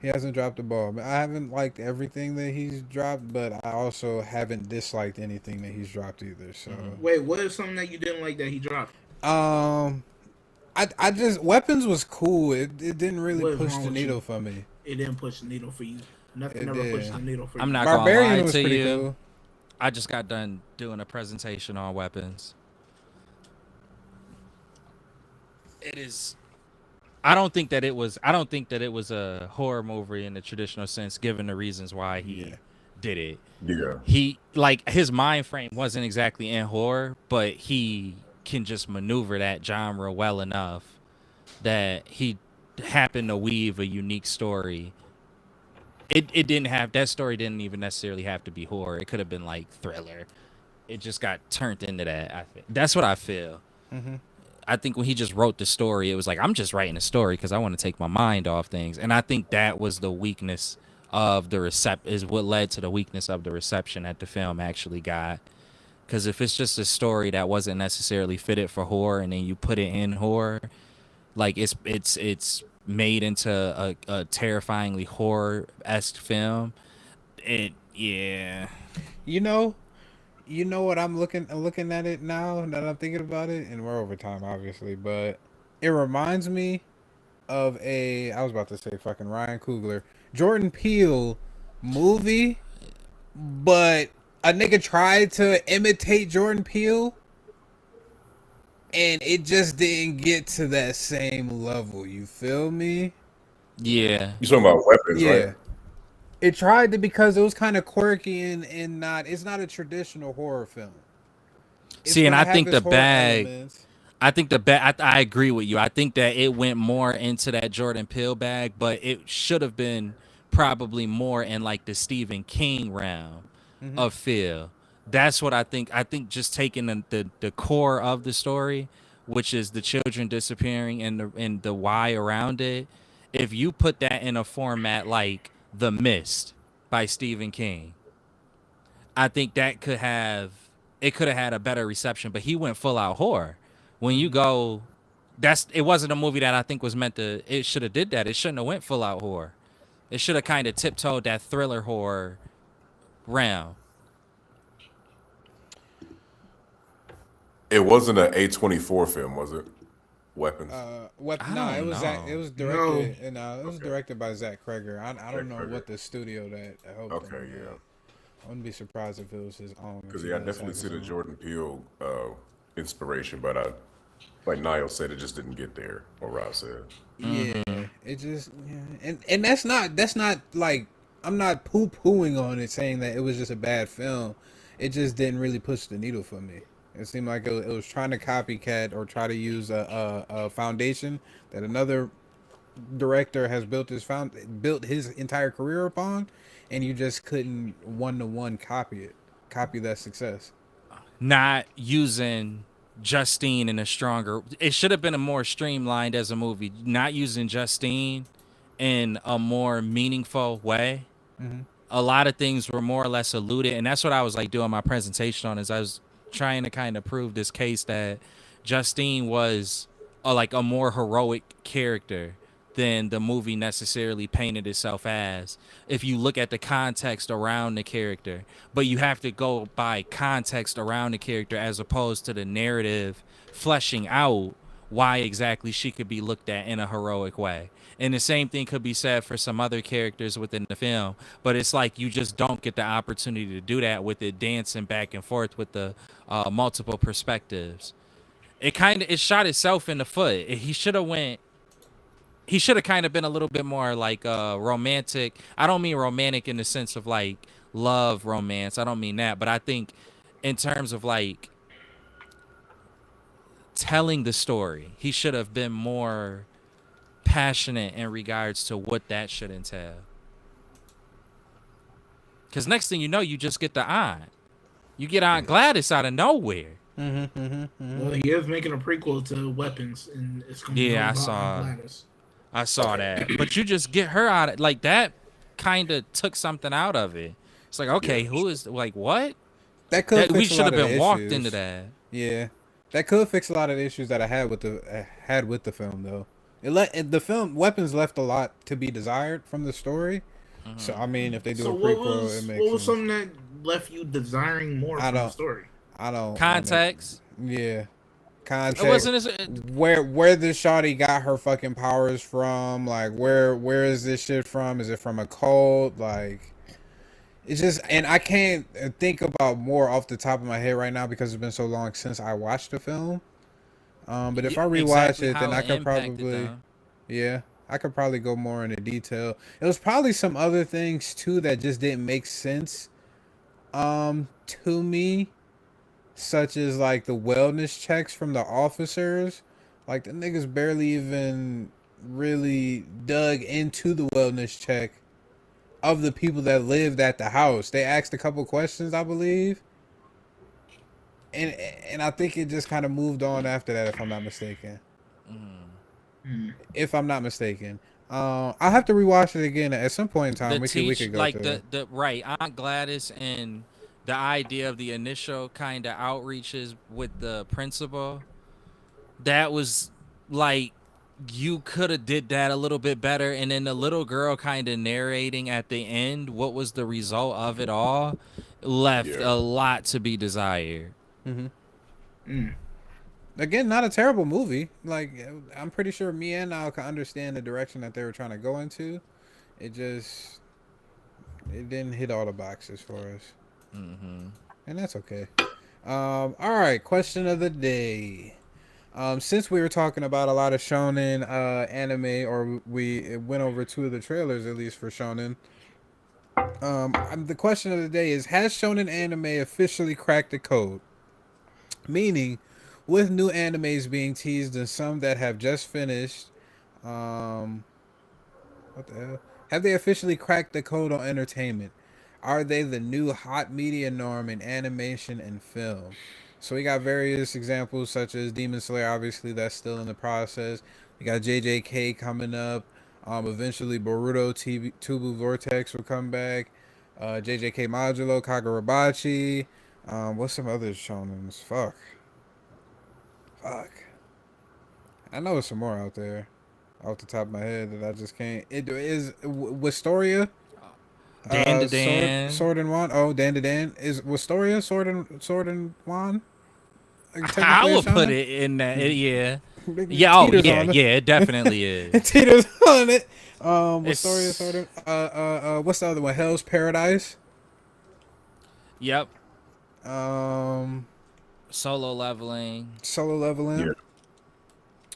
He hasn't dropped the ball. I haven't liked everything that he's dropped, but I also haven't disliked anything that he's dropped either. So Wait, what is something that you didn't like that he dropped? I just Weapons was cool. It didn't really What is push wrong the with needle you? for me. It didn't push the needle for you. Nothing It ever did. pushed the needle for I'm you. not gonna Barbarian lie was to pretty you. cool. I just got done doing a presentation on weapons. It is. I don't think that it was a horror movie in the traditional sense, given the reasons why he did it. Yeah. He like his mind frame wasn't exactly in horror, but he can just maneuver that genre well enough that he happened to weave a unique story. It didn't have that story didn't even necessarily have to be horror. It could have been like thriller. It just got turned into that. That's what I feel. I think when he just wrote the story, it was like, I'm just writing a story because I want to take my mind off things. And I think that was the weakness of is what led to the weakness of the reception that the film actually got. Because if it's just a story that wasn't necessarily fitted for horror and then you put it in horror, like it's made into a terrifyingly horror-esque film. Yeah. You know what I'm looking at it now that I'm thinking about it, and we're over time obviously, but it reminds me of I was about to say fucking Ryan Coogler, Jordan Peele movie, but a nigga tried to imitate Jordan Peele, and it just didn't get to that same level. You feel me? Yeah. You talking about weapons, Yeah. right? It tried to because it was kind of quirky and it's not a traditional horror film. See, and I think the bag. I agree with you. I think that it went more into that Jordan Peele bag, but it should have been probably more in like the Stephen King realm of feel. That's what I think. I think just taking the core of the story, which is the children disappearing and the why around it. If you put that in a format like The Mist by Stephen King, I think that could have had a better reception, but he went full out horror. When you go, it wasn't a movie that I think was meant to. It should have did that. It shouldn't have went full out horror. It should have kind of tiptoed that thriller horror realm. It wasn't an A24 film, was it? Weapons. No, I it don't was know. it was directed it was Okay. directed by Zach Kreger. I don't know Kreger. what the studio that helped Okay, him. yeah. I wouldn't be surprised if it was his own. Because I definitely see the Jordan Peele inspiration, but like Niall said, it just didn't get there. Or Rob said. Yeah, it just and that's not like I'm not poo pooing on it saying that it was just a bad film. It just didn't really push the needle for me. It seemed like it was trying to copycat or try to use a foundation that another director has built his entire career upon, and you just couldn't one-to-one copy that success. Not using Justine in a stronger. It should have been a more streamlined as a movie. Not using Justine in a more meaningful way. A lot of things were more or less alluded, and that's what I was like doing my presentation on. Is I was trying to kind of prove this case that Justine was a more heroic character than the movie necessarily painted itself as. If you look at the context around the character, but you have to go by context around the character as opposed to the narrative fleshing out why exactly she could be looked at in a heroic way. And the same thing could be said for some other characters within the film, but it's like you just don't get the opportunity to do that with it dancing back and forth with the multiple perspectives. It shot itself in the foot. He should have kind of been a little bit more like romantic. I don't mean romantic in the sense of like love romance. I don't mean that, but I think in terms of like telling the story, he should have been more passionate in regards to what that should entail. Because next thing you know, you just get the aunt. You get Aunt Gladys out of nowhere. Well, he is making a prequel to Weapons, and it's going to be Yeah, about Aunt Gladys. I saw that. But you just get her out of like that kind of took something out of it. It's like, okay, who is like what? That could We fix a should lot have of been the walked issues. into that. Yeah, that could fix a lot of the issues that I had with the film though. The film Weapons left a lot to be desired from the story. So I mean, if they do So a what prequel, was it makes what was sense. something that left you desiring more from the story? I don't Context. Yeah, context. It wasn't as Where this shawty got her fucking powers from? Like, where is this shit from? Is it from a cult? Like, it's just, and I can't think about more off the top of my head right now because it's been so long since I watched the film. But if I rewatch exactly it, then how I it could impacted probably, them. yeah, I could probably go more into detail. It was probably some other things too that just didn't make sense, to me, such as like the wellness checks from the officers. Like the niggas barely even really dug into the wellness check of the people that lived at the house. They asked a couple questions, I believe, and I think it just kind of moved on after that, if I'm not mistaken. If I'm not mistaken, I'll have to rewatch it again at some point in time. The We teach could go like through it. the right Aunt Gladys and the idea of the initial kind of outreaches with the principal, that was like you could have did that a little bit better, and then the little girl kind of narrating at the end what was the result of it all left Yeah. a lot to be desired. Again, not a terrible movie. Like, I'm pretty sure me and Al can understand the direction that they were trying to go into. It didn't hit all the boxes for us, and that's okay. All right, question of the day. Since we were talking about a lot of shonen anime, or we went over two of the trailers at least for shonen. The question of the day is: has shonen anime officially cracked the code? Meaning, with new animes being teased and some that have just finished, what the hell? Have they officially cracked the code on entertainment? Are they the new hot media norm in animation and film? So we got various examples such as Demon Slayer, obviously that's still in the process. We got JJK coming up. Eventually Boruto Tubu Vortex will come back. JJK Modulo, Kagurabachi. What's some other shonens? Fuck. I know there's some more out there off the top of my head that I just can't. It is Wistoria. Dan to Dan. Sword and Wand. Oh, Dan to Dan. Is Wistoria Sword and Wand? I Technically a would put shonen? it in that. Yeah. It Yeah. Oh, teeters yeah. on it. Yeah. It definitely is. It teeters on it. It's- Wistoria Sword and what's the other one? Hell's Paradise. Yep. Um, Solo leveling. Solo Leveling. Yeah.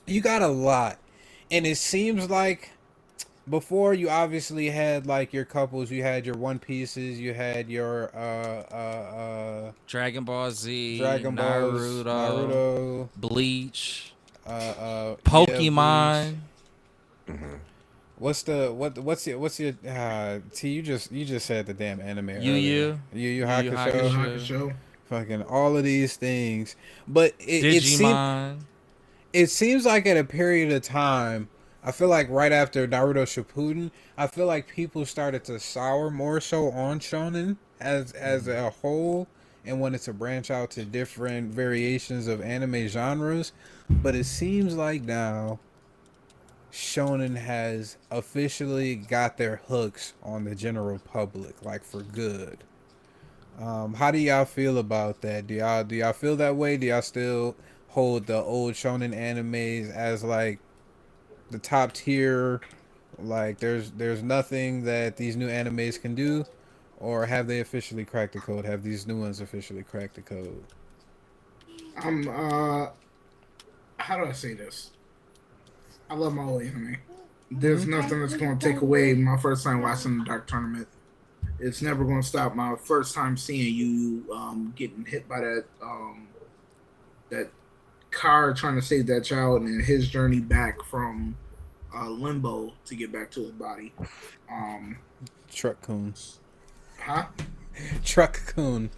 You got a lot, and it seems like before you obviously had like your couples, you had your One Pieces, you had your Dragon Ball Z. Dragon Balls, Naruto, Bleach. yeah, Pokemon. Bleach. What's your T? You just said the damn anime. Yu Yu Hakusho. Hakusho. Fucking all of these things, but Digimon. it seems like at a period of time, I feel like right after Naruto Shippuden, I feel like people started to sour more so on shonen as a whole and wanted to branch out to different variations of anime genres. But it seems like now shonen has officially got their hooks on the general public, like for good. How do y'all feel about that? Do y'all feel that way? Do y'all still hold the old shonen animes as like the top tier? Like there's nothing that these new animes can do, or have they officially cracked the code? Have these new ones officially cracked the code? How do I say this? I love my old anime. There's nothing that's going to take away my first time watching the Dark Tournament. It's never going to stop my first time seeing you getting hit by that car trying to save that child, and his journey back from limbo to get back to his body. Truck Coon. Huh? Truck Coon.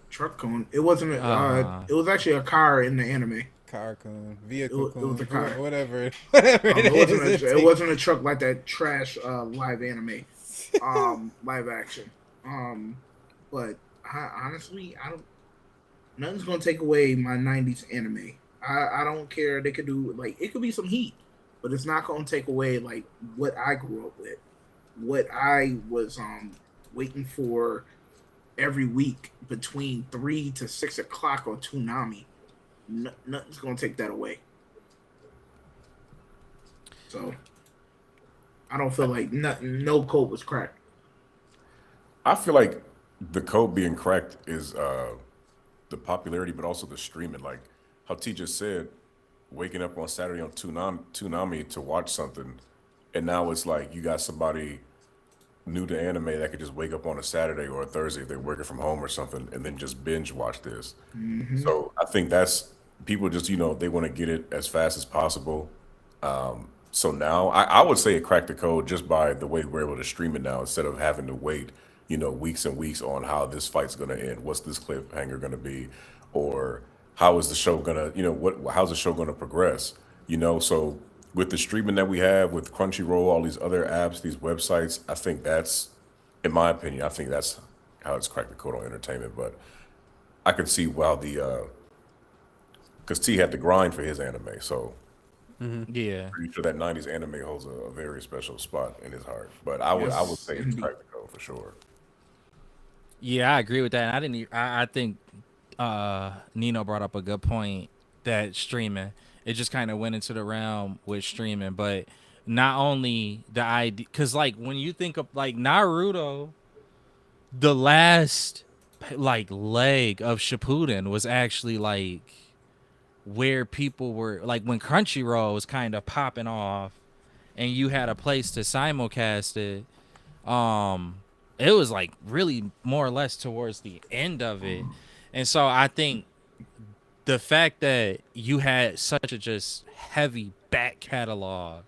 Truck Coon. It wasn't. It was actually a car in the anime. Car Coon. Vehicle Coon. It was a car. Whatever It wasn't a truck like that trash live anime, live action. But honestly, I don't. Nothing's gonna take away my '90s anime. I don't care. They could do like it could be some heat, but it's not gonna take away like what I grew up with, what I was waiting for every week between 3 to 6 o'clock on Toonami. Nothing's gonna take that away. So I don't feel like nothing. No code was cracked. I feel like the code being cracked is the popularity, but also the streaming. Like how T just said, waking up on Saturday on Toonami to watch something, and now it's like you got somebody new to anime that could just wake up on a Saturday or a Thursday if they're working from home or something, and then just binge watch this. So I think that's people just they want to get it as fast as possible. So now I would say it cracked the code just by the way we're able to stream it now instead of having to wait, weeks and weeks on how this fight's gonna end. What's this cliffhanger gonna be, or how is the show gonna, how's the show gonna progress? So with the streaming that we have with Crunchyroll, all these other apps, these websites, I think that's, in my opinion, I think that's how it's cracked the code on entertainment. But I could see why because T had to grind for his anime, so Yeah. pretty sure that '90s anime holds a very special spot in his heart. But I would Yes, say it's indeed. practical for sure. Yeah, I agree with that. And I didn't. I think Nino brought up a good point that streaming. It just kind of went into the realm with streaming, but not only the idea, because like when you think of like Naruto, the last like leg of Shippuden was actually like where people were like when Crunchyroll was kind of popping off, and you had a place to simulcast it. It was like really more or less towards the end of it. And so I think the fact that you had such a just heavy back catalog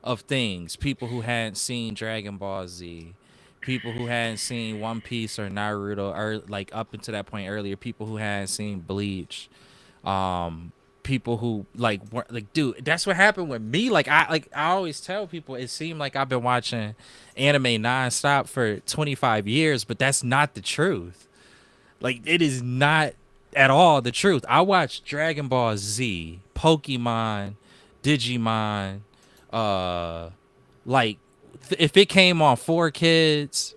of things, people who hadn't seen Dragon Ball Z, people who hadn't seen One Piece or Naruto, or like up until that point earlier, people who hadn't seen Bleach, people who like weren't like, dude, that's what happened with me. I always tell people it seemed like I've been watching anime nonstop for 25 years, but that's not the truth. Like, it is not at all the truth. I watched Dragon Ball Z, Pokemon, Digimon, uh like if it came on 4 Kids,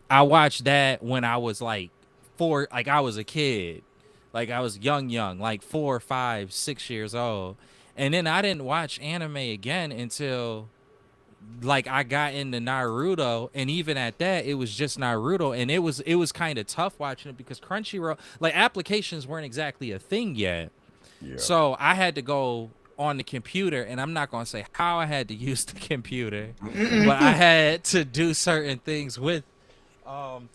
I watched that when I was like 4, like I was a kid. Like I was young, like 4, 5, 6 years old. And then I didn't watch anime again until like I got into Naruto, and even at that, it was just Naruto, and it was kind of tough watching it because Crunchyroll, like applications weren't exactly a thing yet. Yeah. So I had to go on the computer, and I'm not gonna say how I had to use the computer, but I had to do certain things with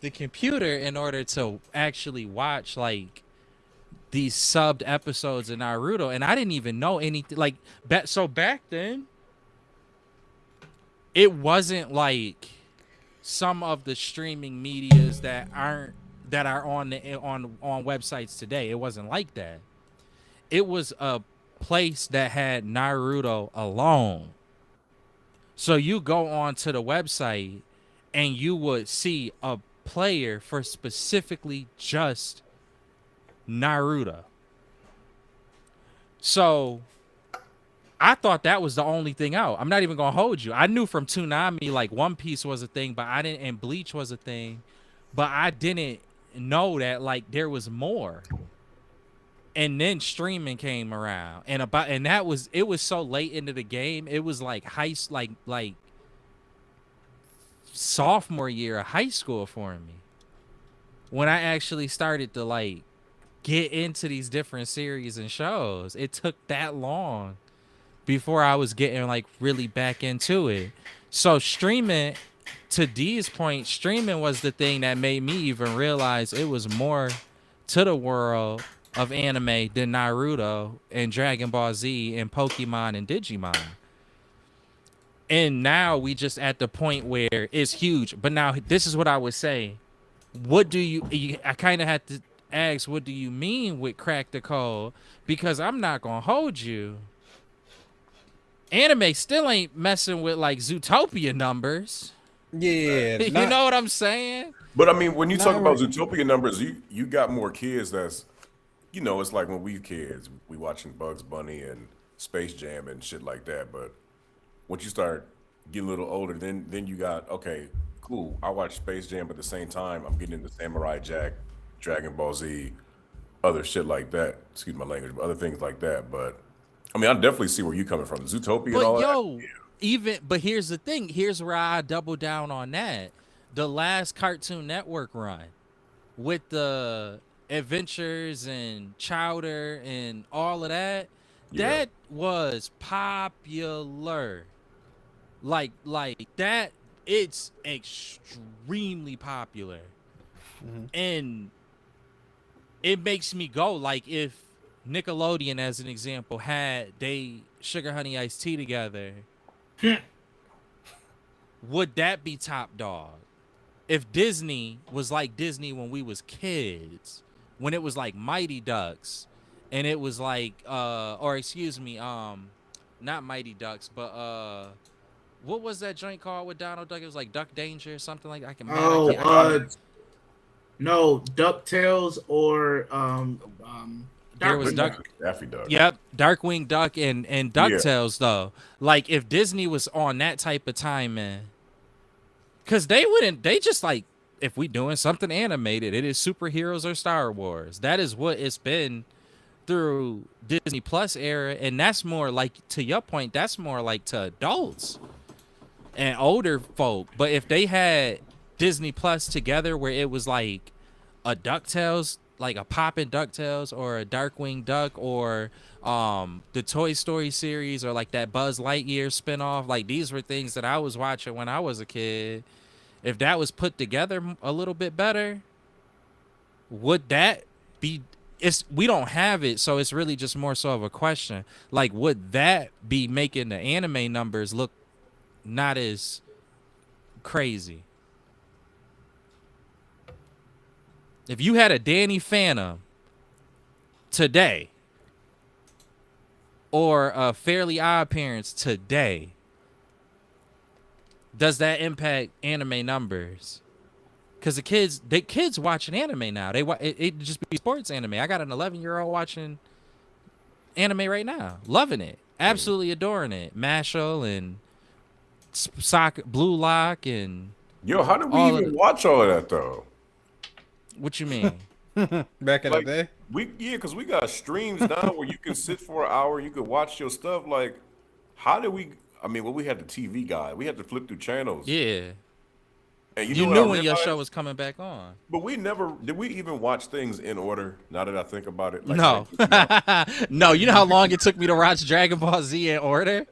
the computer in order to actually watch like these subbed episodes of Naruto, and I didn't even know anything like so back then it wasn't like some of the streaming medias that are on websites today. It wasn't like that. It was a place that had Naruto alone. So you go onto the website and you would see a player for specifically just Naruto. So I thought that was the only thing out. I'm not even gonna hold you. I knew from Toonami like One Piece was a thing, but I didn't, and Bleach was a thing, but I didn't know that like there was more. And then streaming came around, and it was so late into the game. It was like like sophomore year of high school for me when I actually started to like get into these different series and shows. It took that long before I was getting like really back into it. So streaming, to D's point, streaming was the thing that made me even realize it was more to the world of anime than Naruto and Dragon Ball Z and Pokemon and Digimon. And now we just at the point where it's huge. But now this is what I would say. What do I kind of had to ask, what do you mean with crack the code? Because I'm not going to hold you. Anime still ain't messing with like Zootopia numbers. Yeah, You know what I'm saying? But I mean, when you talk Not about re- Zootopia numbers, you got more kids that's, it's like when we kids, we watching Bugs Bunny and Space Jam and shit like that. But once you start getting a little older, then you got, okay, cool. I watch Space Jam, but at the same time, I'm getting into Samurai Jack, Dragon Ball Z, other shit like that. Excuse my language, but other things like that. But I mean, I definitely see where you coming from. Zootopia and But all that. yo, but here's the thing. Here's where I double down on that. The last Cartoon Network run with the adventures and Chowder and all of that, that was popular. Like that, it's extremely popular. And it makes me go, like, if Nickelodeon, as an example, had they Sugar Honey Iced Tea together, would that be top dog? If Disney was like Disney when we was kids, when it was like Mighty Ducks, and it was like or excuse me, not Mighty Ducks, but what was that joint called with Donald Duck? It was like Duck Danger or something like that. No, DuckTales or there was Daffy Duck. Yep, Darkwing Duck and DuckTales though. Like if Disney was on that type of time, man. Cause they just like, if we doing something animated, it is superheroes or Star Wars. That is what it's been through Disney Plus era, and that's more like, to your point, that's more like to adults and older folk. But if they had Disney Plus together, where it was like a DuckTales, like a poppin' DuckTales or a Darkwing Duck, or the Toy Story series, or like that Buzz Lightyear spinoff, like these were things that I was watching when I was a kid. If that was put together a little bit better, would that be? We don't have it, so it's really just more so of a question. Like, would that be making the anime numbers look not as crazy? If you had a Danny Phantom today, or a Fairly Odd Parents today, does that impact anime numbers? Because the kids watching anime now. It just be sports anime. I got an 11-year-old watching anime right now, loving it, absolutely adoring it. Mashal and Soccer, Blue Lock, and Yo, how did we even watch all of that though? What you mean? Back in the day? Because we got streams now where you can sit for an hour, you could watch your stuff. Like, how did we? I mean, we had the TV guide. We had to flip through channels. Yeah. And you knew when your show was coming back on. But did we even watch things in order? Now that I think about it. Like, no. No, you know how long it took me to watch Dragon Ball Z in order?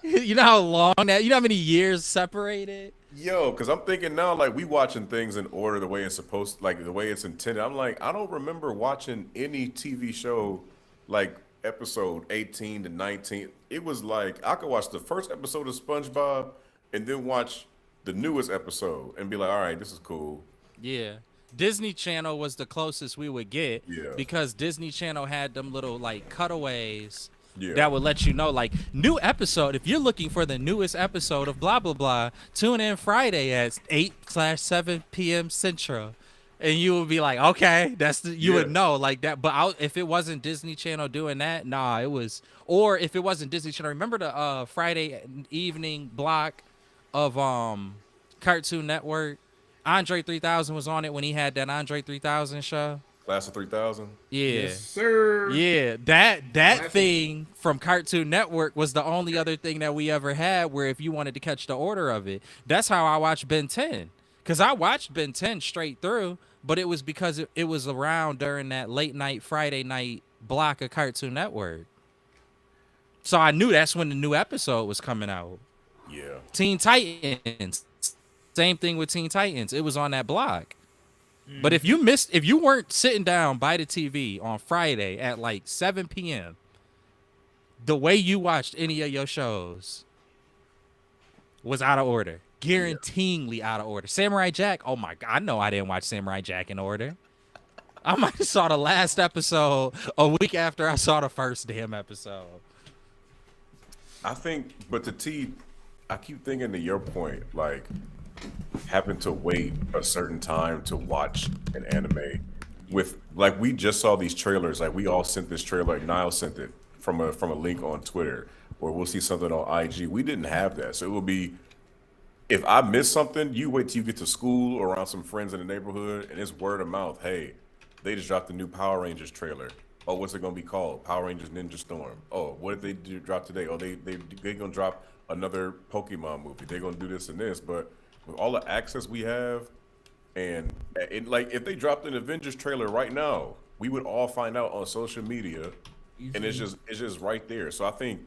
You know how long you know how many years separated? Yo, because I'm thinking now, like, we watching things in order the way it's supposed, like the way it's intended. I'm like, I don't remember watching any TV show like episode 18 to 19. It was like I could watch the first episode of SpongeBob and then watch the newest episode and be like, all right, this is cool. Yeah. Disney Channel was the closest we would get, because Disney Channel had them little like cutaways that would let you know, like, new episode. If you're looking for the newest episode of blah blah blah, tune in Friday at 8/7 p.m. Central, and you would be like, okay, you would know like that. But if it wasn't Disney Channel doing that, nah, it was. Or if it wasn't Disney Channel, remember the Friday evening block of Cartoon Network? Andre 3000 was on it when he had that Andre 3000 show. Class of 3000? Yeah. Yes, sir. Yeah, that thing from Cartoon Network was the only other thing that we ever had where if you wanted to catch the order of it. That's how I watched Ben 10. Because I watched Ben 10 straight through, but it was because it was around during that late night, Friday night block of Cartoon Network. So I knew that's when the new episode was coming out. Yeah. Teen Titans. Same thing with Teen Titans. It was on that block. But if you weren't sitting down by the TV on Friday at like 7 p.m., the way you watched any of your shows was out of order. Guaranteeingly out of order. Samurai Jack, oh my God, I know I didn't watch Samurai Jack in order. I might have saw the last episode a week after I saw the first damn episode. I think, but I keep thinking to your point, like, having to wait a certain time to watch an anime with, like, we just saw these trailers, like we all sent this trailer, like Niall sent it from a link on Twitter, or we'll see something on IG. We didn't have that. So it will be, if I miss something, you wait till you get to school or around some friends in the neighborhood and it's word of mouth. Hey, they just dropped the new Power Rangers trailer. Oh, what's it gonna be called? Power Rangers Ninja Storm. Oh, what did they drop today? Oh, they gonna drop another Pokemon movie. They're gonna do this and this. But with all the access we have, and like if they dropped an Avengers trailer right now, we would all find out on social media, and it's just right there. So I think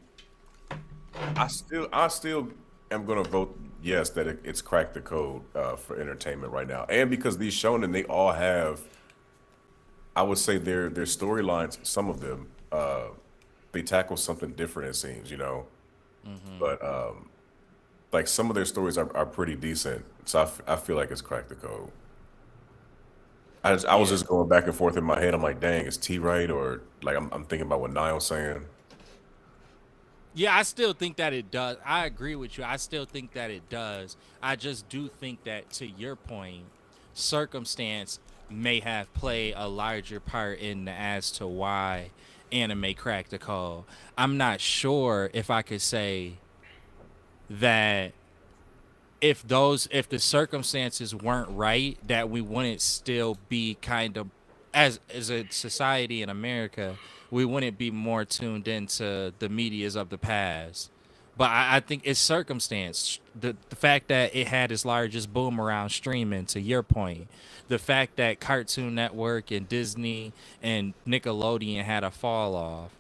I still am gonna vote yes that it's cracked the code for entertainment right now, and because these shonen they all have, I would say their storylines, some of them, they tackle something different. It seems, but like some of their stories are pretty decent. So I feel like it's cracked the code. I was just going back and forth in my head. I'm like, dang, is T right? Or like I'm thinking about what Niall's saying. Yeah, I still think that it does. I agree with you. I still think that it does. I just do think that, to your point, circumstance may have played a larger part in as to why anime cracked the code. I'm not sure if I could say that if the circumstances weren't right, that we wouldn't still be kind of, as a society in America, we wouldn't be more tuned into the medias of the past. But I think it's circumstance. The fact that it had its largest boom around streaming, to your point. The fact that Cartoon Network and Disney and Nickelodeon had a fall off.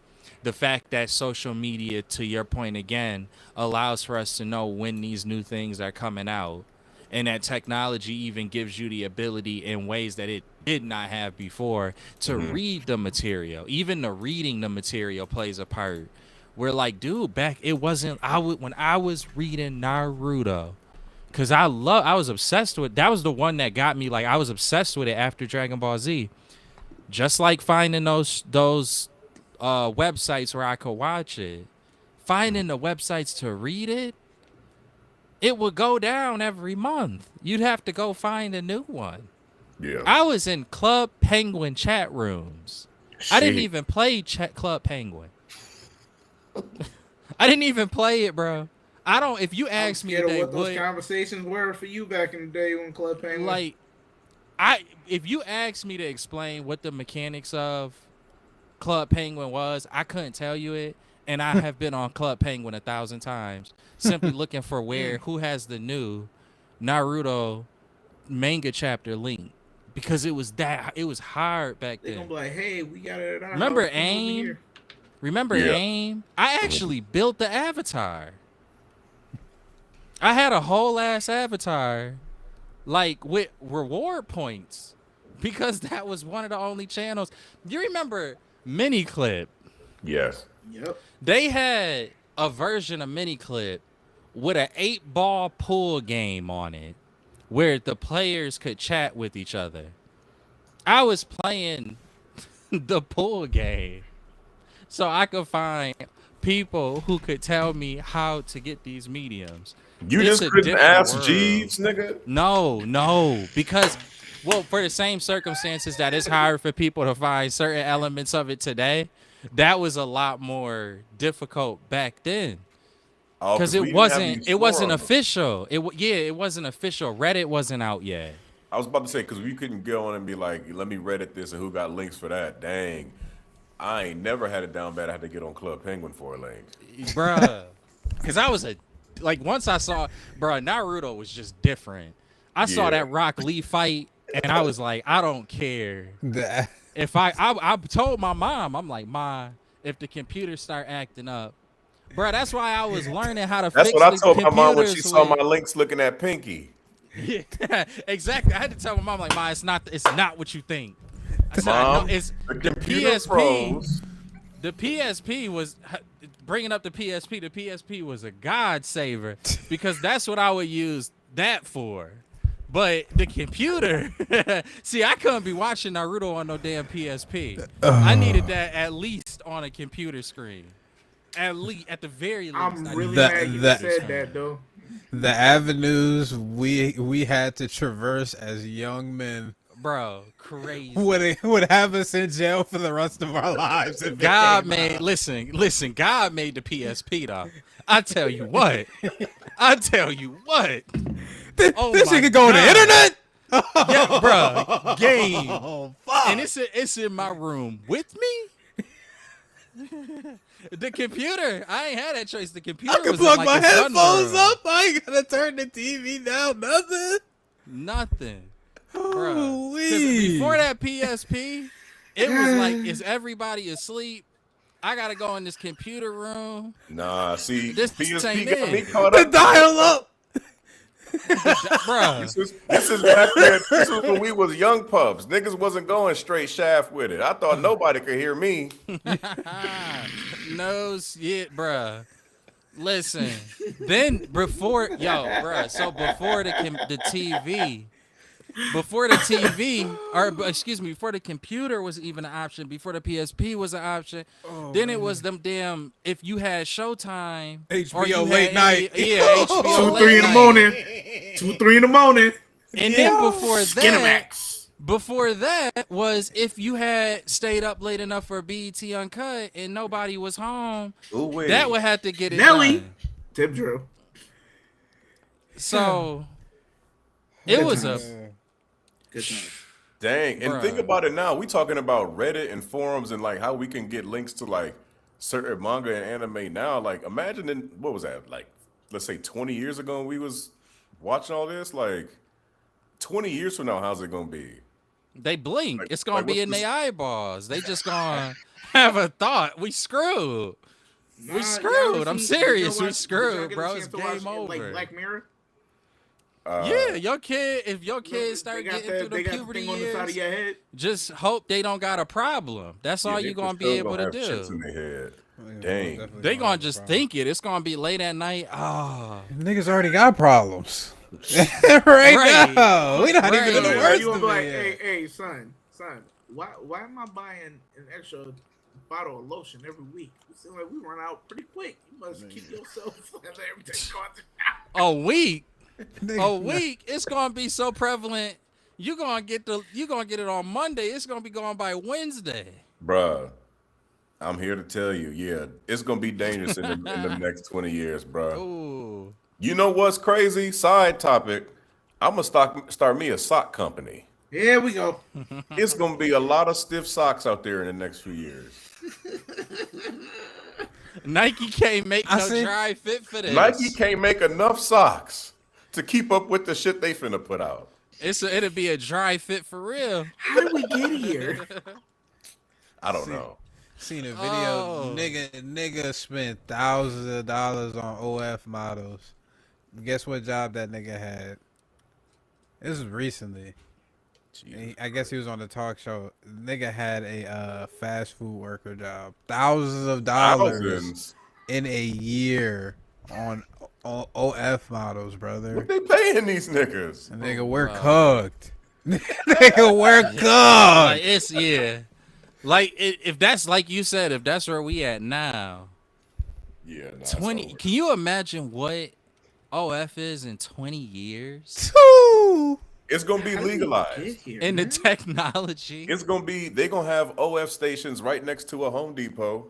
The fact that social media, to your point again, allows for us to know when these new things are coming out. And that technology even gives you the ability in ways that it did not have before to read the material. Even the reading the material plays a part. We're like, dude, back it wasn't. When I was reading Naruto, because I was obsessed with. That was the one that got me. Like I was obsessed with it after Dragon Ball Z. Just like finding those websites where I could watch it, finding the websites to read it, it would go down every month. You'd have to go find a new one. Yeah. I was in Club Penguin chat rooms. I didn't even play Club Penguin. I didn't even play it, bro. I don't. If you ask me today, what those conversations were for you back in the day when Club Penguin. Like, if you ask me to explain what the mechanics of Club Penguin was, I couldn't tell you it. And I have been on Club Penguin 1,000 times, simply looking for who has the new Naruto manga chapter link, because it was hard back then. They're gonna be like, hey, we got it at our Remember house. AIM? Remember AIM? I actually built the avatar. I had a whole ass avatar, like with reward points, because that was one of the only channels. Do you remember Miniclip? Yes. Yep. They had a version of Miniclip with an 8-ball pool game on it, where the players could chat with each other. I was playing the pool game so I could find people who could tell me how to get these mediums. You just couldn't ask Jeeves, nigga? No, because, well, for the same circumstances that it's hard for people to find certain elements of it today, that was a lot more difficult back then. Because it wasn't official. It wasn't official. Reddit wasn't out yet. I was about to say, because we couldn't go on and be like, let me Reddit this and who got links for that. Dang. I ain't never had it down bad. I had to get on Club Penguin for a link. Bruh. Because I was once I saw, Naruto was just different. I saw that Rock Lee fight, and I was like, I don't care. If I told my mom, I'm like, Ma, if the computers start acting up, bro, that's why I was learning how to fix the computers. That's what I told my mom when she saw my links looking at Pinky. Yeah, exactly. I had to tell my mom, like, Ma, it's not what you think. I said, Mom, no, it's the PSP. Pros. The PSP was bringing up the PSP. The PSP was a god saver because that's what I would use that for. But the computer, see, I couldn't be watching Naruto on no damn PSP. I needed that at least on a computer screen. At the very least. I'm really mad you said that, though. The avenues we had to traverse as young men, bro, crazy. Would have us in jail for the rest of our lives. God made God made the PSP though. I tell you what. This Oh nigga go on the internet. Yeah, bruh. Game. Oh, fuck. And it's in my room with me. The computer. I ain't had that choice. The computer I can was in, plug like, my the headphones sunroom. up. I ain't gotta turn the TV down. Nothing. Nothing. Bruh. 'Cause Holy. before that PSP, it was like, is everybody asleep? I gotta go in this computer room. Nah, see, This PSP ain't got me it. caught The up. dial up. Bruh. This is back when this was when we was young pups. Niggas wasn't going straight shaft with it. I thought nobody could hear me. No shit, bruh. Listen, then before bruh. So before the TV, before the computer was even an option, before the PSP was an option, then it was them damn. If you had Showtime, or you HBO late had night. HBO 2, late 3 in the night. morning. 2, 3 in the morning. And then before that, Skinemax. before that was if you had stayed up late enough for BET Uncut and nobody was home, Ooh-wee. that would have to get it Nelly. done. Tip drill. So it was a Good time. Dang. And think Bruh. about it now. We talking about Reddit and forums and like how we can get links to like certain manga and anime now. Like imagine in what was that? Like let's say 20 years ago when we was watching all this. Like 20 years from now, how's it gonna be? they blink. Like- It's gonna like be what's in this- their eyeballs. They just gonna have a thought. We screwed. Nah, We y'all screwed. ever I'm seen- serious. did y'all We watch- screwed, did y'all get a bro. chance It's to watch, game over. Like Black Mirror? Yeah, your kid. If your They kids start got getting that- through they the got puberty thing on the side of years, your head. just hope they don't got a problem. That's all Yeah, you they gonna for be sure able to have chips in do. their head. Yeah, Dang. definitely They have gonna a just problem. think it. It's gonna be late at night. Ah, Niggas already got problems. right, Right. now. We not even in the Right. worst You gonna of be it like, yet. hey, son, why am I buying an extra bottle of lotion every week? It seems like we run out pretty quick. You must keep yourself everything going. a week. Niggas A week. It's gonna be so prevalent. You gonna get it on Monday. It's gonna be gone by Wednesday. Bruh, I'm here to tell you, yeah, it's gonna be dangerous in the next 20 years, bruh. Ooh. You know what's crazy? Side topic. I'm gonna start me a sock company. Here we go. It's gonna be a lot of stiff socks out there in the next few years. Nike can't make I no see. dry fit for this. Nike can't make enough socks to keep up with the shit they finna put out. It'll be a dry fit for real. How did we get here? I don't know. Seen a video. Oh. Nigga spent thousands of dollars on OF models. Guess what job that nigga had? This was recently. I guess he was on the talk show. Nigga had a fast food worker job. Thousands of dollars Thousands. in a year on OF models, brother. What they paying these niggas? And nigga, we're cooked. Nigga, we're Like cooked. it's Like if that's like you said, if that's where we at now, Yeah, nah, it's 20. over. Can you imagine what OF is in 20 years? Two. It's gonna be How did we get legalized. here, In the man? technology. It's gonna be. They gonna have OF stations right next to a Home Depot.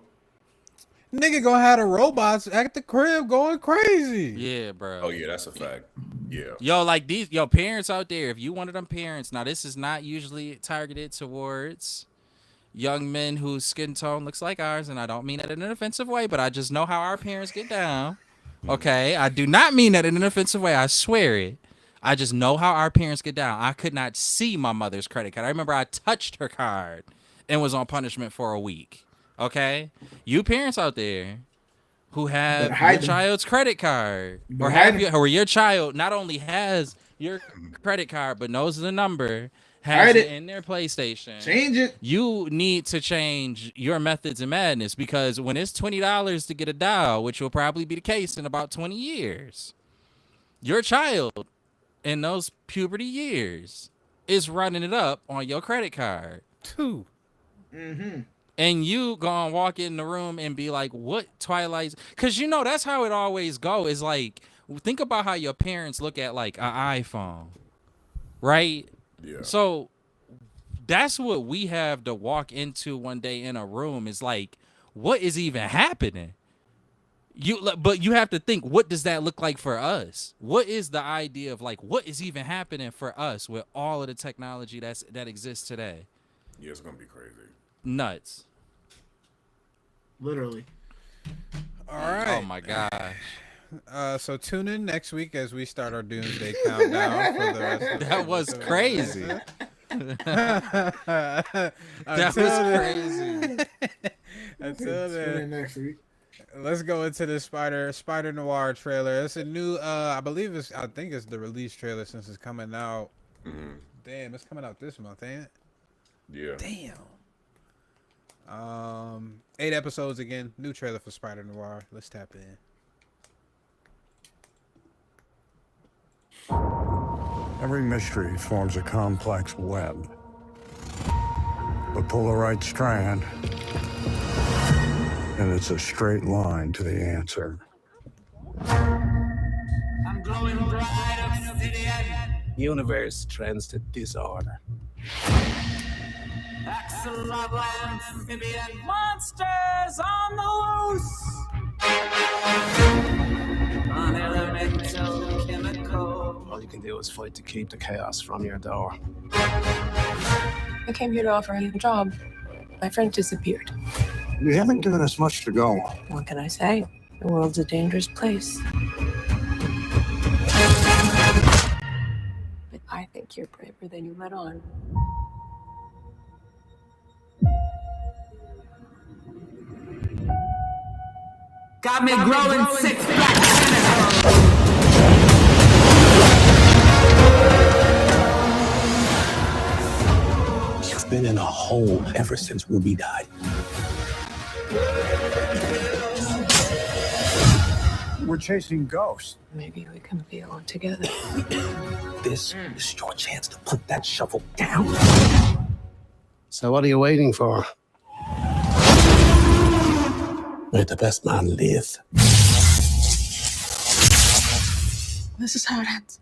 Nigga gonna have the robots at the crib going crazy. Yeah, bro. Oh yeah, that's a fact. Yeah. Yo, like these parents out there, if you one of them parents, now this is not usually targeted towards young men whose skin tone looks like ours, and I don't mean that in an offensive way, but I just know how our parents get down. Okay? I do not mean that in an offensive way. I swear it. I just know how our parents get down. I could not see my mother's credit card. I remember I touched her card and was on punishment for a week. Okay? You parents out there who have Better hide your them. child's credit card, Better or hide them. or your child not only has your credit card but knows the number, has Hide it it. in their PlayStation. Change it. You need to change your methods of madness, because when it's $20 to get a dial, which will probably be the case in about 20 years, your child in those puberty years is running it up on your credit card. Two. And you gonna walk in the room and be like, what Twilight's? Because you know that's how it always go. Is like, think about how your parents look at like an iPhone, right? Yeah. So that's what we have to walk into one day in a room, is like, what is even happening? But you have to think, what does that look like for us? What is the idea of like what is even happening for us with all of the technology that exists today? Yeah, it's gonna be crazy. Nuts. Literally. All right. Oh my gosh. So tune in next week as we start our doomsday countdown for the rest of That was crazy. That That was crazy. Until Tune then, in next week. let's go into the Spider Noir trailer. It's a new I think it's the release trailer since it's coming out. Damn, it's coming out this month, ain't it? Yeah. Damn. 8 episodes again. New trailer for Spider Noir. Let's tap in. Every mystery forms a complex web. But pull the right strand, and it's a straight line to the answer. I'm glowing bright obsidian. Universe trends to disorder. Axolotl amphibian monsters on the loose. Unelemental chemical. All you can do is fight to keep the chaos from your door. I came here to offer you a job. My friend disappeared. You haven't given us much to go. What can I say? The world's a dangerous place. But I think you're braver than you let on. Got me growing 6 black tentacles. You've been in a hole ever since Ruby died. We're chasing ghosts. Maybe we can be all together. This is your chance to put that shovel down. So what are you waiting for? Let the best man live. This is how it ends.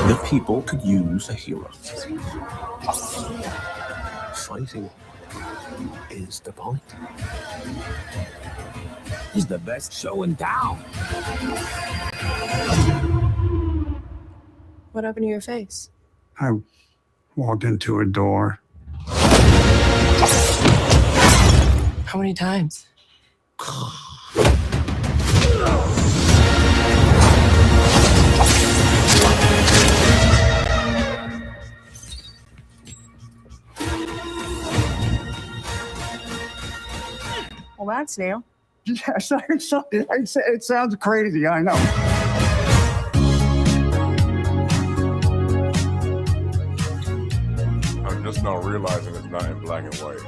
The people could use a hero. Fighting is the point. He's the best show in town. What happened to your face? I walked into a door. How many times? Well, that's new. Yes, it sounds crazy, I know. I'm just now realizing it's not in black and white.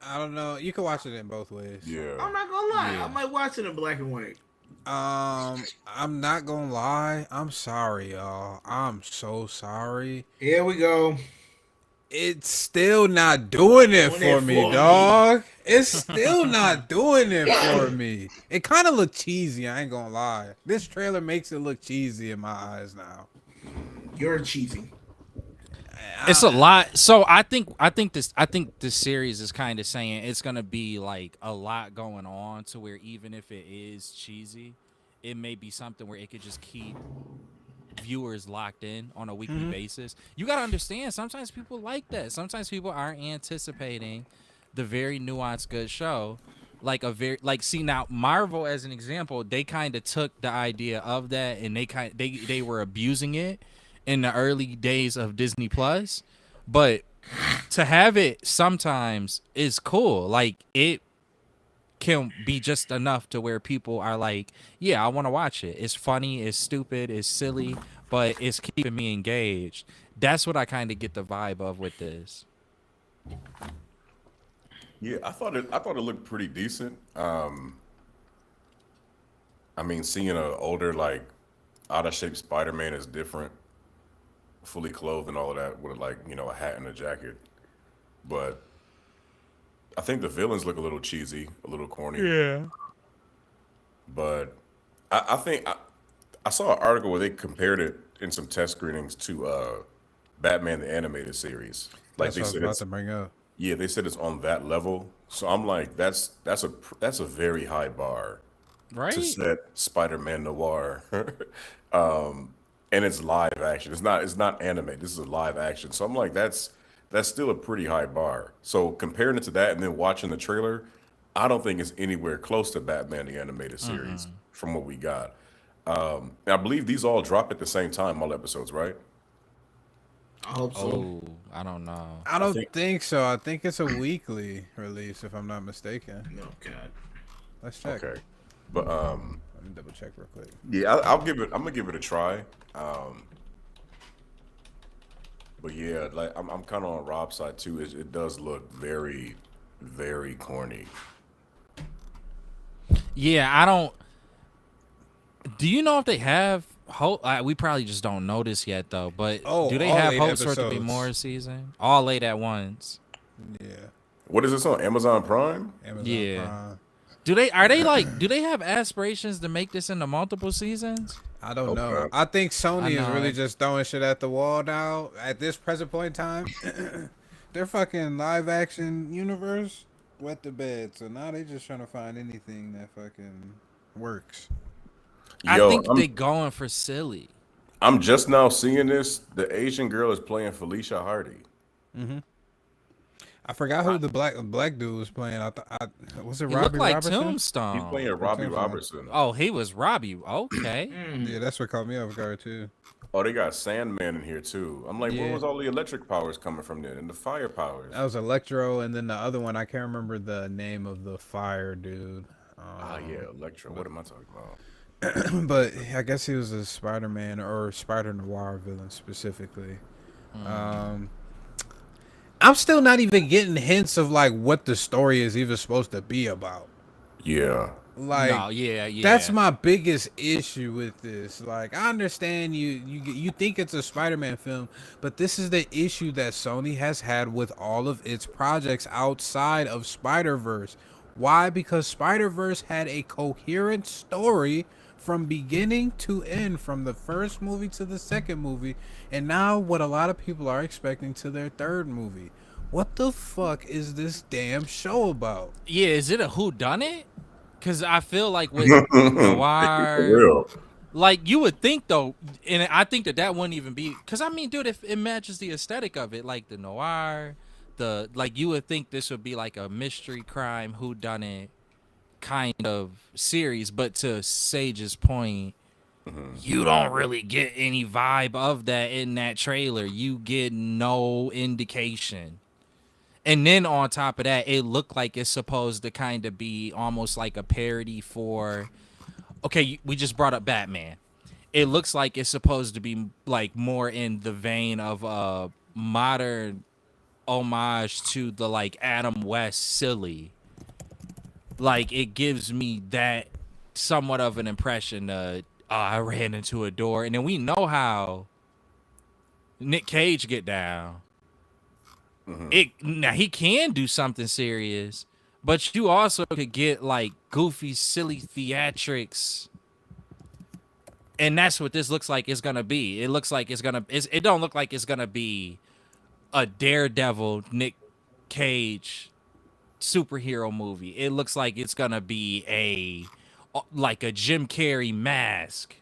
I don't know. You can watch it in both ways. Yeah. I'm not gonna lie. I might watch it in black and white. I'm not gonna lie. I'm sorry, y'all. I'm so sorry. Here we go. It's still not doing it for me, dog. It's still not doing it for me. It kind of looked cheesy. I ain't gonna lie. This trailer makes it look cheesy in my eyes now. You're cheesy. It's a lot. So I think this series is kind of saying it's gonna be like a lot going on to where even if it is cheesy, it may be something where it could just keep viewers locked in on a weekly basis. You gotta understand, sometimes people like that. Sometimes people aren't anticipating the very nuanced good show. See now Marvel as an example, they kind of took the idea of that and they were abusing it in the early days of Disney Plus, but to have it sometimes is cool. Like it can be just enough to where people are like, yeah, I want to watch it. It's funny, it's stupid, it's silly, but it's keeping me engaged. That's what I kind of get the vibe of with this. Yeah, I thought it looked pretty decent. I mean, seeing an older, like, out of shape Spider-Man is different, fully clothed and all of that with like, you know, a hat and a jacket. But I think the villains look a little cheesy, a little corny. Yeah. But I think I saw an article where they compared it in some test screenings to Batman the Animated Series. Like That's they what I was said, about to bring up. Yeah, they said it's on that level. So I'm like, that's a very high bar to Right? set Spider-Man noir. And it's live action. It's not anime. This is a live action. So I'm like, that's still a pretty high bar. So comparing it to that and then watching the trailer, I don't think it's anywhere close to Batman the animated series from what we got. And I believe these all drop at the same time, all episodes, right? I hope so. Oh, I don't know. I I don't think think so. I think it's a weekly release, if I'm not mistaken. No, God. Let's check. okay. But Let me double check real quick. yeah, I'll give it. I'm gonna give it a try. But yeah, like I'm kind of on Rob's side too. It does look very, very corny. Yeah, I don't. Do you know if they have hope? We probably just don't know this yet, though. But Oh, do they all have 8 hopes for it to be episodes. more season? All 8 at once. Yeah. What is this on Amazon Prime? Amazon Yeah. Prime. Do they do they have aspirations to make this into multiple seasons? I don't know. Okay. I think Sony is know. really just throwing shit at the wall now. At this present point in time, their fucking live action universe wet the bed. So now they just trying to find anything that fucking works. I Yo, think they going for silly. I'm just now seeing this. The Asian girl is playing Felicia Hardy. I forgot who the black dude was playing. Was it He Robbie looked like Robertson? He's Tombstone. playing Robbie Tombstone. Robertson. Oh, he was Robbie. Okay. Yeah, that's what caught me off guard too. Oh, they got Sandman in here too. I'm like, Yeah. where was all the electric powers coming from then, and the fire powers? That was Electro, and then the other one I can't remember the name of the fire dude. Yeah, Electro. What am I talking about? But I guess he was a Spider-Man or Spider Noir villain specifically. I'm still not even getting hints of like what the story is even supposed to be about. Yeah. Like, No, yeah. that's my biggest issue with this. Like, I understand you think it's a Spider-Man film, but this is the issue that Sony has had with all of its projects outside of Spider-Verse. Why? Because Spider-Verse had a coherent story from beginning to end, from the first movie to the second movie, and now what a lot of people are expecting to their third movie. What the fuck is this damn show about? Yeah, is it a whodunit? Because I feel like with For Noir, real. like you would think though, and I think that wouldn't even be. Because I mean, dude, if it matches the aesthetic of it, like the Noir, like you would think this would be like a mystery crime whodunit kind of series. But to Sage's point, you don't really get any vibe of that in that trailer. You get no indication. And then on top of that, it looked like it's supposed to kind of be almost like a parody for. Okay, we just brought up Batman. It looks like it's supposed to be like more in the vein of a modern homage to the like Adam West silly. Like it gives me that somewhat of an impression that I ran into a door, and then we know how Nick Cage get down. Now he can do something serious, but you also could get like goofy, silly theatrics, and that's what this looks like it's gonna be. It looks like it don't look like it's gonna be a Daredevil Nick Cage superhero movie. It looks like it's gonna be a Jim Carrey mask,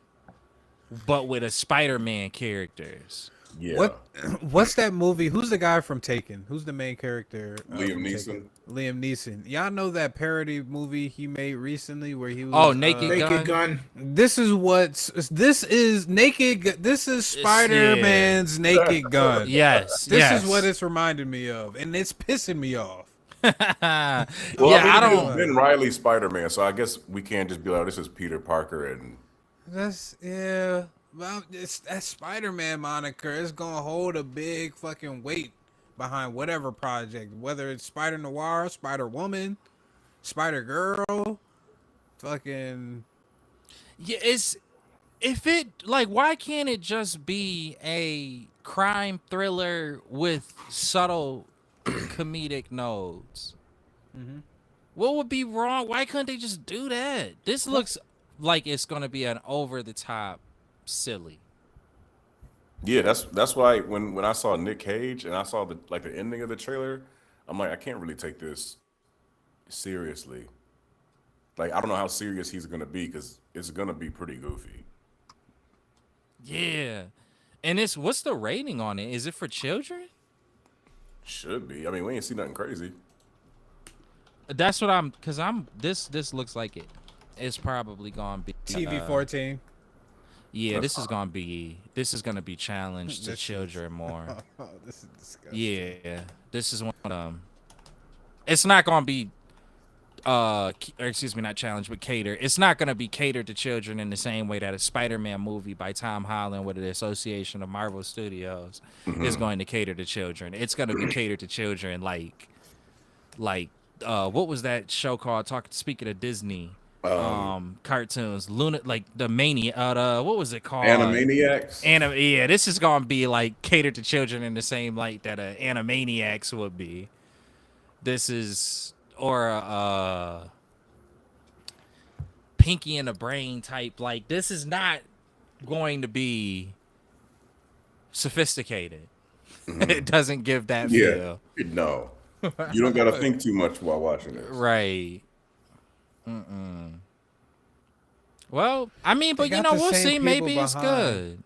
but with a Spider-Man characters. Yeah. What's that movie? Who's the guy from Taken? Who's the main character? Liam from Neeson. Taken? Liam Neeson. Y'all know that parody movie he made recently where he was Naked Gun. This is Spider-Man's Naked Gun. Yes. This is what it's reminded me of, and it's pissing me off. Well, Yeah, I I mean, don't. it's Ben Riley Spider-Man, so I guess we can't just be like, oh, this is Peter Parker and Well, it's that Spider-Man moniker. It's gonna hold a big fucking weight behind whatever project, whether it's Spider Noir, Spider Woman, Spider Girl, fucking. Yeah, why can't it just be a crime thriller with subtle comedic nodes? What would be wrong? Why couldn't they just do that? This looks like it's gonna be an over the top silly. yeah, that's why when I saw Nick Cage and I saw the ending of the trailer, I'm like, I can't really take this seriously. Like, I don't know how serious he's gonna be because it's gonna be pretty goofy. Yeah. And it's what's the rating on it? Is it for children? Should be. I mean, we ain't see nothing crazy. That's what I'm cuz I'm this looks like it. It's probably going to be TV 14. Yeah, this is going to be challenged to children more. Oh, this is disgusting. Yeah. This is one of them. It's not going to be or excuse me, not challenged, but cater. It's not going to be catered to children in the same way that a Spider-Man movie by Tom Holland with the Association of Marvel Studios is going to cater to children. It's going to be catered to children like what was that show called? Speaking of Disney cartoons, like the what was it called? Animaniacs. Yeah, this is going to be like catered to children in the same light that Animaniacs would be. This is or Pinky and the Brain type. Like, this is not going to be sophisticated. It doesn't give that feel. No. You don't gotta think too much while watching this. Right. Well, I mean, but you know, we'll see. Maybe it's good.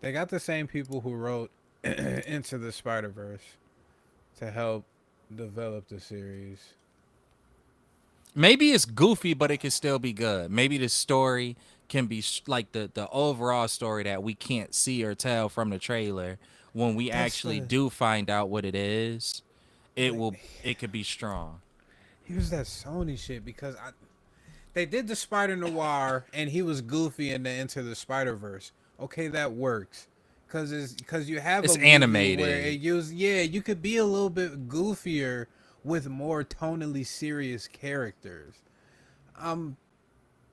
They got the same people who wrote Into the Spider-Verse to help develop the series. Maybe it's goofy, but it can still be good. Maybe the story can be like the overall story that we can't see or tell from the trailer. When we actually do find out what it is, it could be strong. Here's that Sony shit because they did the Spider Noir and he was goofy in the Into the Spider-Verse. Okay, that works. Because you have it's a movie animated where you could be a little bit goofier with more tonally serious characters. I'm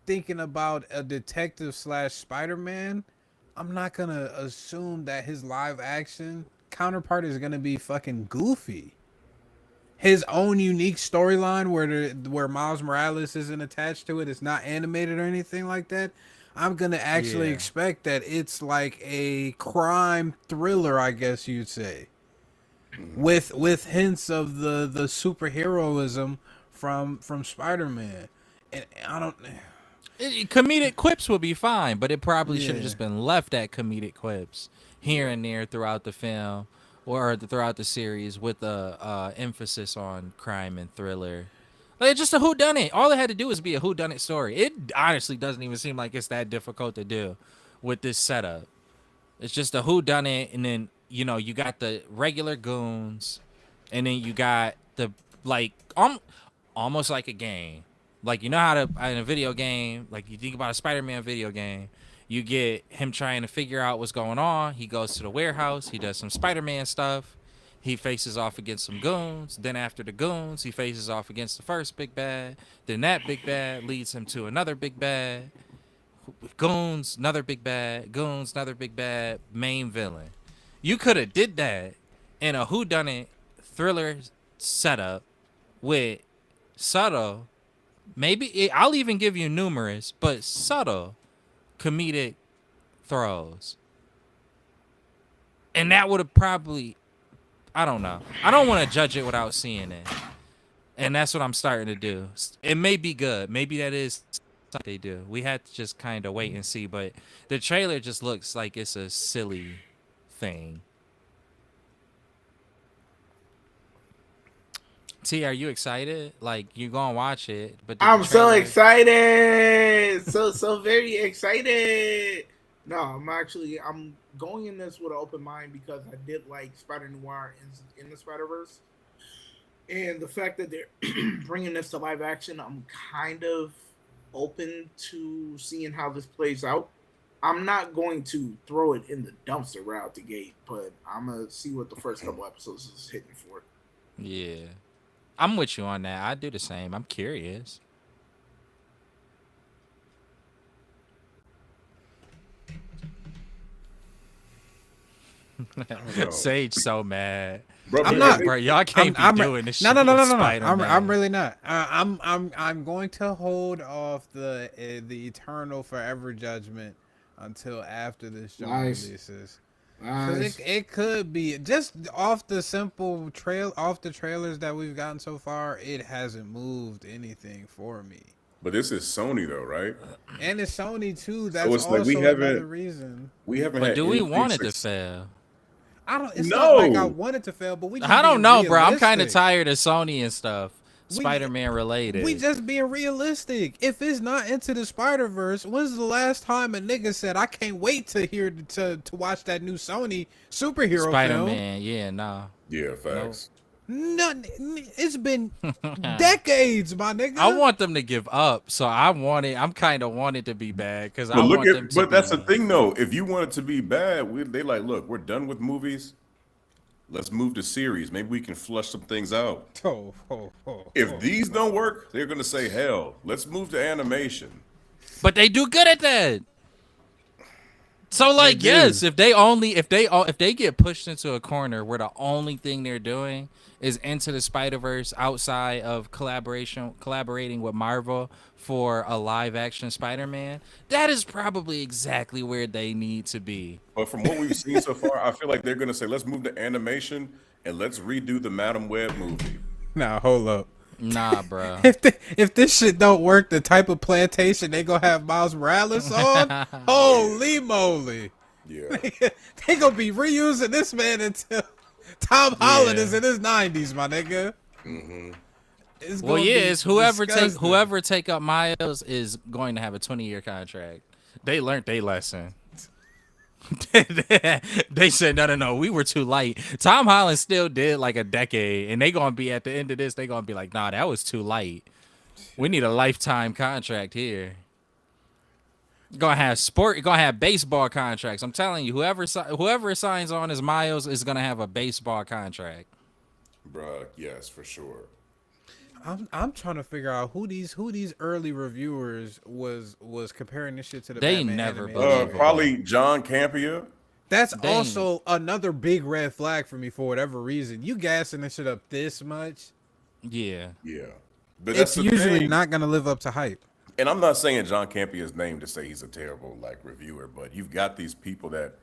thinking about a detective / Spider-Man. I'm not gonna assume that his live action counterpart is gonna be fucking goofy. His own unique storyline where Miles Morales isn't attached to it, it's not animated or anything like that. I'm gonna actually expect that it's like a crime thriller, I guess you'd say, with hints of the superheroism from Spider-Man. And I don't. Comedic quips would be fine, but it probably should have just been left at comedic quips here and there throughout the film or throughout the series with a emphasis on crime and thriller. Like, just a whodunit. All it had to do was be a whodunit story. It honestly doesn't even seem like it's that difficult to do with this setup. It's just a whodunit, and then you got the regular goons, and then you got the almost like a game. Like, you know how in a video game, like you think about a Spider-Man video game, you get him trying to figure out what's going on. He goes to the warehouse. He does some Spider-Man stuff. He faces off against some goons. Then after the goons, he faces off against the first big bad. Then that big bad leads him to another big bad. Goons, another big bad. Goons, another big bad. Main villain. You could have did that in a whodunit thriller setup with subtle, I'll even give you numerous, but subtle comedic throws. And that would have probably, I don't know. I don't want to judge it without seeing it. And that's what I'm starting to do. It may be good. Maybe that is something they do. We had to just kind of wait and see. But the trailer just looks like it's a silly thing. T, are you excited? Like, you're going to watch it. But I'm so excited. So very excited. No, I'm going in this with an open mind because I did like Spider Noir in the Spider-Verse. And the fact that they're bringing this to live action, I'm kind of open to seeing how this plays out. I'm not going to throw it in the dumpster right out the gate, but I'm going to see what the first couple episodes is hitting for. Yeah. I'm with you on that. I do the same. I'm curious. Sage so mad. Bro, I'm not, bro. Y'all can't be doing this shit. No. I'm really not. I'm going to hold off the eternal forever judgment until after this show releases. Cause it could be just off the simple off the trailers that we've gotten so far. It hasn't moved anything for me. But this is Sony though, right? And it's Sony too. So That's it's like also another reason. we haven't But had do we anything want it to fail? I don't. It's not No. like I want it to fail, but we. Just I don't being know, bro. I'm kind of realistic. tired of Sony and stuff. Spider-Man related. We just being realistic. If it's not Into the Spider-Verse, when's the last time a nigga said, "I can't wait to hear to watch that new Sony superhero Spider-Man, yeah, nah. Yeah, facts. None. It's been decades, my nigga. I want them to give up, so I'm kind of wanting to be bad because I But want them to. But that's the thing, though. If you want it to be bad, they like, look, we're done with movies. Let's move to series. Maybe we can flush some things out. If these don't work, they're gonna say, hell, let's move to animation. But they do good at that. So like, yes, if they get pushed into a corner where the only thing they're doing is Into the Spider-Verse outside of collaborating with Marvel for a live action Spider-Man, that is probably exactly where they need to be. But from what we've seen so far, I feel like they're gonna say, let's move to animation and let's redo the Madam Web movie. Nah, hold up. Nah, bro. If this shit don't work, the type of plantation they gonna have Miles Morales on, holy moly! Yeah, they gonna be reusing this man until Tom Holland is in his 90s, my nigga. Mm-hmm. Well, yeah, it's whoever take up Miles is going to have a 20-year contract. They learned their lesson. They said no, we were too light. Tom Holland still did like a decade, and they gonna be at the end of this, they gonna be like, nah, that was too light. We need a lifetime contract here. Gonna have baseball contracts. I'm telling you, whoever signs on as Miles is gonna have a baseball contract. Bruh, yes, for sure. I'm trying to figure out who these early reviewers was comparing this shit to the they Batman never animated. Probably John Campea. That's also another big red flag for me for whatever reason. You gassing this shit up this much? Yeah. But it's usually not gonna live up to hype. And I'm not saying John Campea's name to say he's a terrible reviewer, but you've got these people that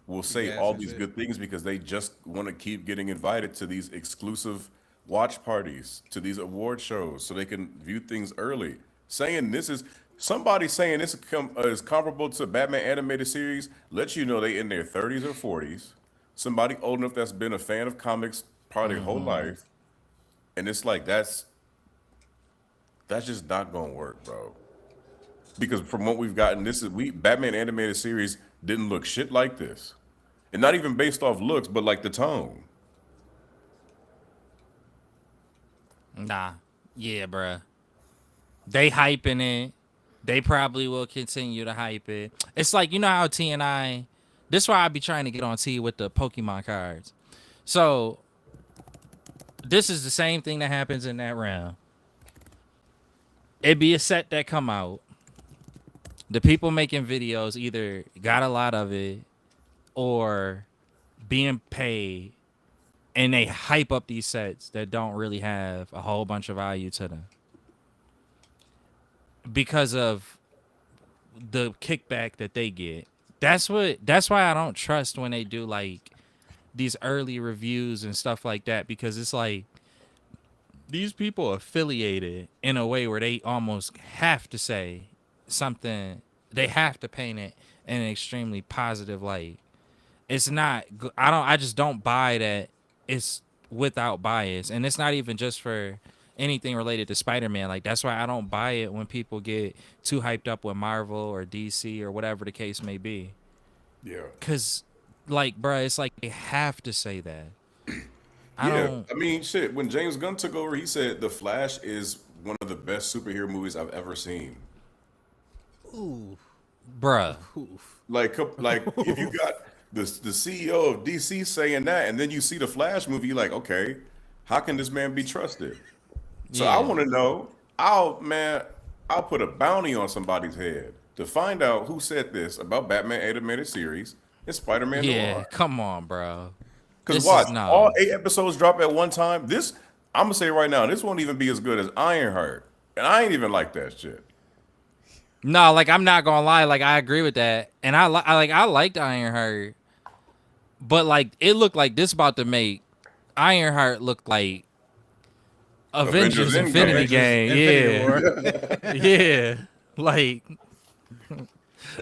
will say all these good things because they just want to keep getting invited to these exclusive watch parties, to these award shows, so they can view things early. Somebody saying this is comparable to Batman animated series, lets you know they in their 30s or 40s. Somebody old enough that's been a fan of comics probably their whole life, and it's like that's just not gonna work, bro. Because from what we've gotten, Batman animated series didn't look shit like this, and not even based off looks, but like the tone. Nah. Yeah, bruh. They hyping it. They probably will continue to hype it. It's like, you know how TNI... This is why I be trying to get on T with the Pokemon cards. So, this is the same thing that happens in that round. It'd be a set that come out. The people making videos either got a lot of it or being paid, and they hype up these sets that don't really have a whole bunch of value to them because of the kickback that they get. That's why I don't trust when they do like these early reviews and stuff like that, because it's like these people are affiliated in a way where they almost have to say something. They have to paint it in an extremely positive light. It's not. I just don't buy that it's without bias, and it's not even just for anything related to Spider-Man. Like, that's why I don't buy it when people get too hyped up with Marvel or DC or whatever the case may be. Yeah. Cause, like, bruh, it's like they have to say that. I mean, shit. When James Gunn took over, he said The Flash is one of the best superhero movies I've ever seen. Ooh, bruh. Like if you got the CEO of DC saying that, and then you see the Flash movie, you're like, okay, how can this man be trusted? So I want to know. I'll put a bounty on somebody's head to find out who said this about Batman animated series and Spider-Man. Yeah, come on, bro. Because watch, all 8 episodes drop at one time. This, I'm gonna say right now, this won't even be as good as Ironheart, and I ain't even like that shit. No, like, I'm not gonna lie, like, I agree with that, and I liked Ironheart, but like it looked like this about to make Ironheart look like Avengers Infinity Game. Infinity Yeah. War. Yeah. Like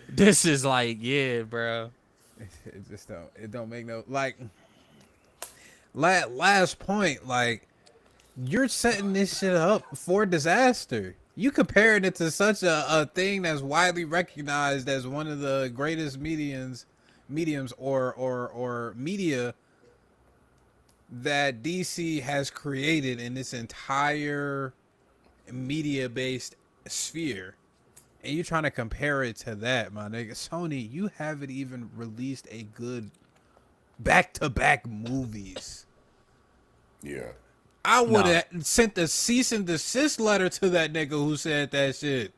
this is like, yeah, bro. It just don't make no like. Last point, like you're setting this shit up for disaster. You comparing it to such a thing that's widely recognized as one of the greatest mediums or media that DC has created in this entire media based sphere. And you trying to compare it to that, my nigga. Sony, you haven't even released a good back-to-back movies. Yeah. I would have sent a cease and desist letter to that nigga who said that shit.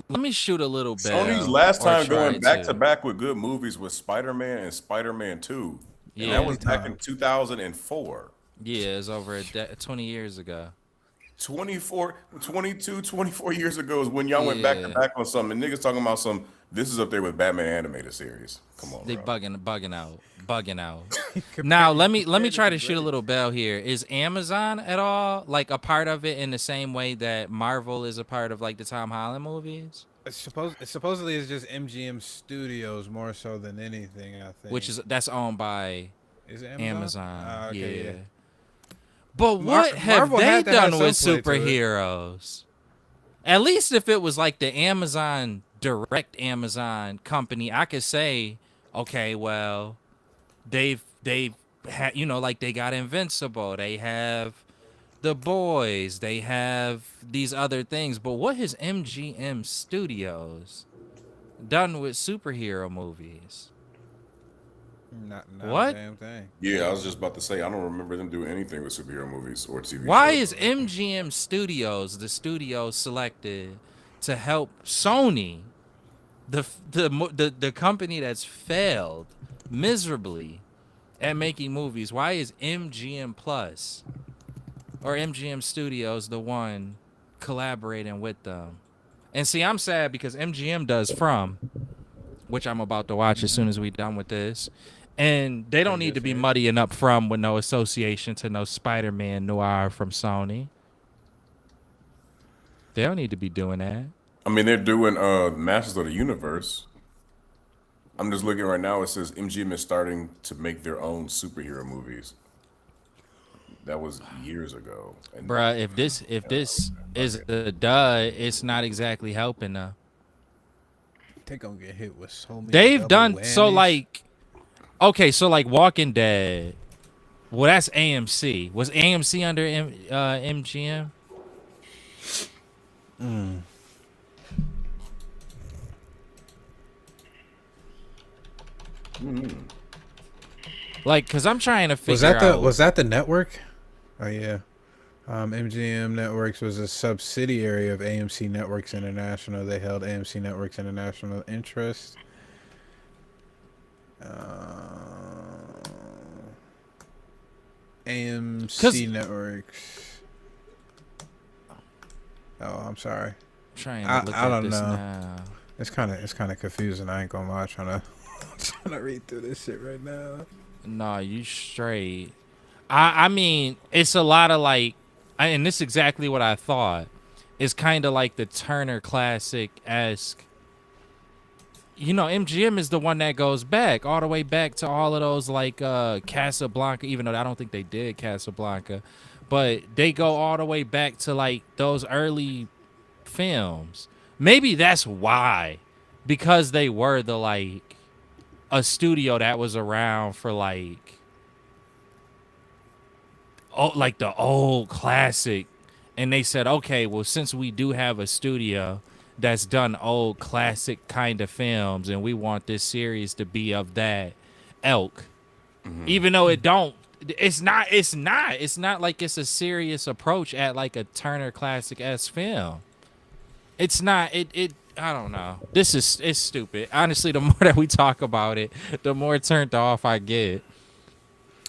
Let me shoot a little bit. Sony's last time going back to back with good movies was Spider-Man and Spider-Man 2. And that was back in 2004. Yeah, it's over 20 years ago. 24 years ago is when y'all went back to back on something. And niggas talking about this is up there with Batman animated series. Come on, they bro. bugging out. Now let me try to shoot a little bell here. Is Amazon at all like a part of it in the same way that Marvel is a part of like the Tom Holland movies? Supposedly it's just MGM Studios more so than anything, I think. That's owned by Amazon. Okay, yeah. But what have Marvel they done with some play to it. superheroes? At least if it was like the Amazon direct Amazon company, I could say, okay, well, they've had, like they got Invincible, they have The Boys, they have these other things. But what has MGM Studios done with superhero movies? Not what? A damn thing. Yeah, I was just about to say, I don't remember them doing anything with superhero movies or TV Why shows. is MGM Studios the studio selected to help Sony, the company that's failed miserably at making movies? Why is MGM Plus or MGM Studios the one collaborating with them? And see, I'm sad because MGM does From, which I'm about to watch as soon as we're done with this. And they don't need to be muddying up From with no association to no Spider-Man noir from Sony. They don't need to be doing that. I mean, they're doing Masters of the Universe. I'm just looking right now. It says MGM is starting to make their own superhero movies. That was years ago. And bruh, if this is a dud, it's not exactly helping them. They gonna get hit with so many. They've done whammies. so like, okay, so like Walking Dead. Well, that's AMC. Was AMC under MGM? Like, cause I'm trying to figure out. Was that the network? Oh yeah. MGM Networks was a subsidiary of AMC Networks International. They held AMC Networks International interest. AMC Networks. Oh, I'm sorry. Trying to look I don't at this know. now. It's kind of confusing. I ain't gonna lie. Trying to read through this shit right now. No, you straight. I mean, it's a lot of like, and this is exactly what I thought. It's kind of like the Turner Classic-esque. MGM is the one that goes back, all the way back to all of those like Casablanca, even though I don't think they did Casablanca. But they go all the way back to like those early films. Maybe that's why. Because they were the like a studio that was around for like the old classic, and they said, okay, well, since we do have a studio that's done old classic kind of films and we want this series to be of that ilk, even though it's not like it's a serious approach at like a Turner Classic-esque film. It's not I don't know. It's stupid. Honestly, the more that we talk about it, the more turned off I get.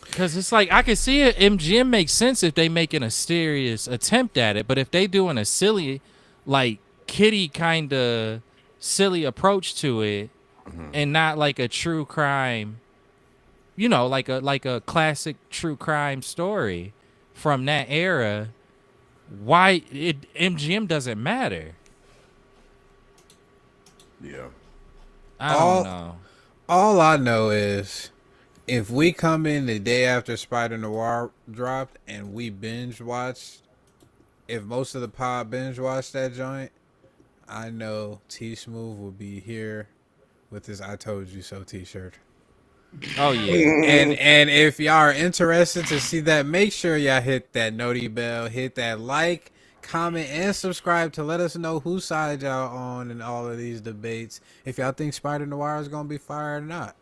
Because it's like, I can see it. MGM makes sense if they making a serious attempt at it. But if they doing a silly, like, kiddie kind of silly approach to it, and not like a true crime you know, like a classic true crime story from that era, why MGM doesn't matter? Yeah. I don't know. All I know is if we come in the day after Spider Noir dropped and we binge watched, if most of the pod binge watched that joint, I know T Smooth will be here with his "I Told You So" T-shirt. Oh yeah. And if y'all are interested to see that, make sure y'all hit that noti bell, hit that like, comment, and subscribe to let us know whose side y'all on in all of these debates. If y'all think Spider Noir is gonna be fire or not.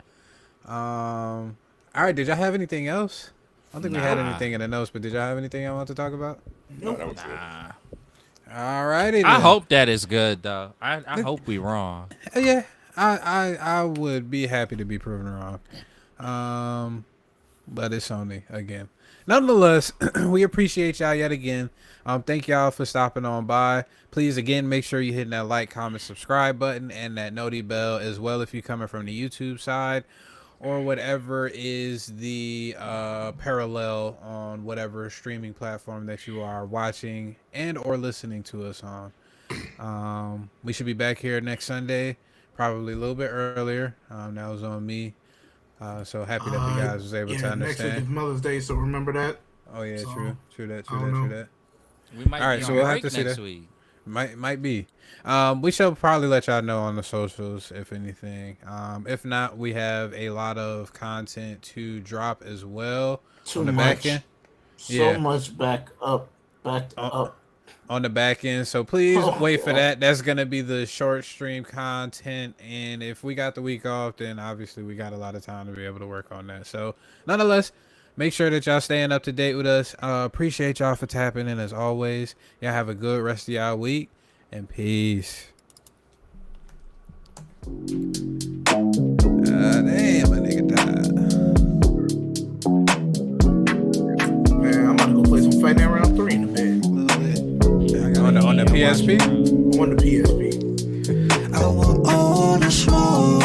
All right, did y'all have anything else? I don't think we had anything in the notes, but did y'all have anything y'all want to talk about? No, that was it. All righty. I hope that is good though. I hope we wrong. Yeah, I would be happy to be proven wrong. But it's Sony again. Nonetheless, we appreciate y'all yet again. Thank y'all for stopping on by. Please again make sure you hit that like, comment, subscribe button and that noti bell as well if you're coming from the YouTube side or whatever is the parallel on whatever streaming platform that you are watching and or listening to us on. We should be back here next Sunday, probably a little bit earlier. That was on me. So happy that the guys was able to understand. Next week is Mother's Day, so remember that. Oh yeah, so, true that. We might all right, be so on we'll break have to see next that. week. Might be. We shall probably let y'all know on the socials if anything. If not, we have a lot of content to drop as well on the back end. So much backed up. On the back end, so please wait for that. That's gonna be the short stream content, and if we got the week off, then obviously we got a lot of time to be able to work on that. So nonetheless, make sure that y'all staying up to date with us. Appreciate y'all for tapping in as always. Y'all have a good rest of y'all week, and peace. Damn, my nigga died. Man, I'm about to go play some Fight Night Round 3 in the bed. On the PSP? On the PSP. I want all the smoke.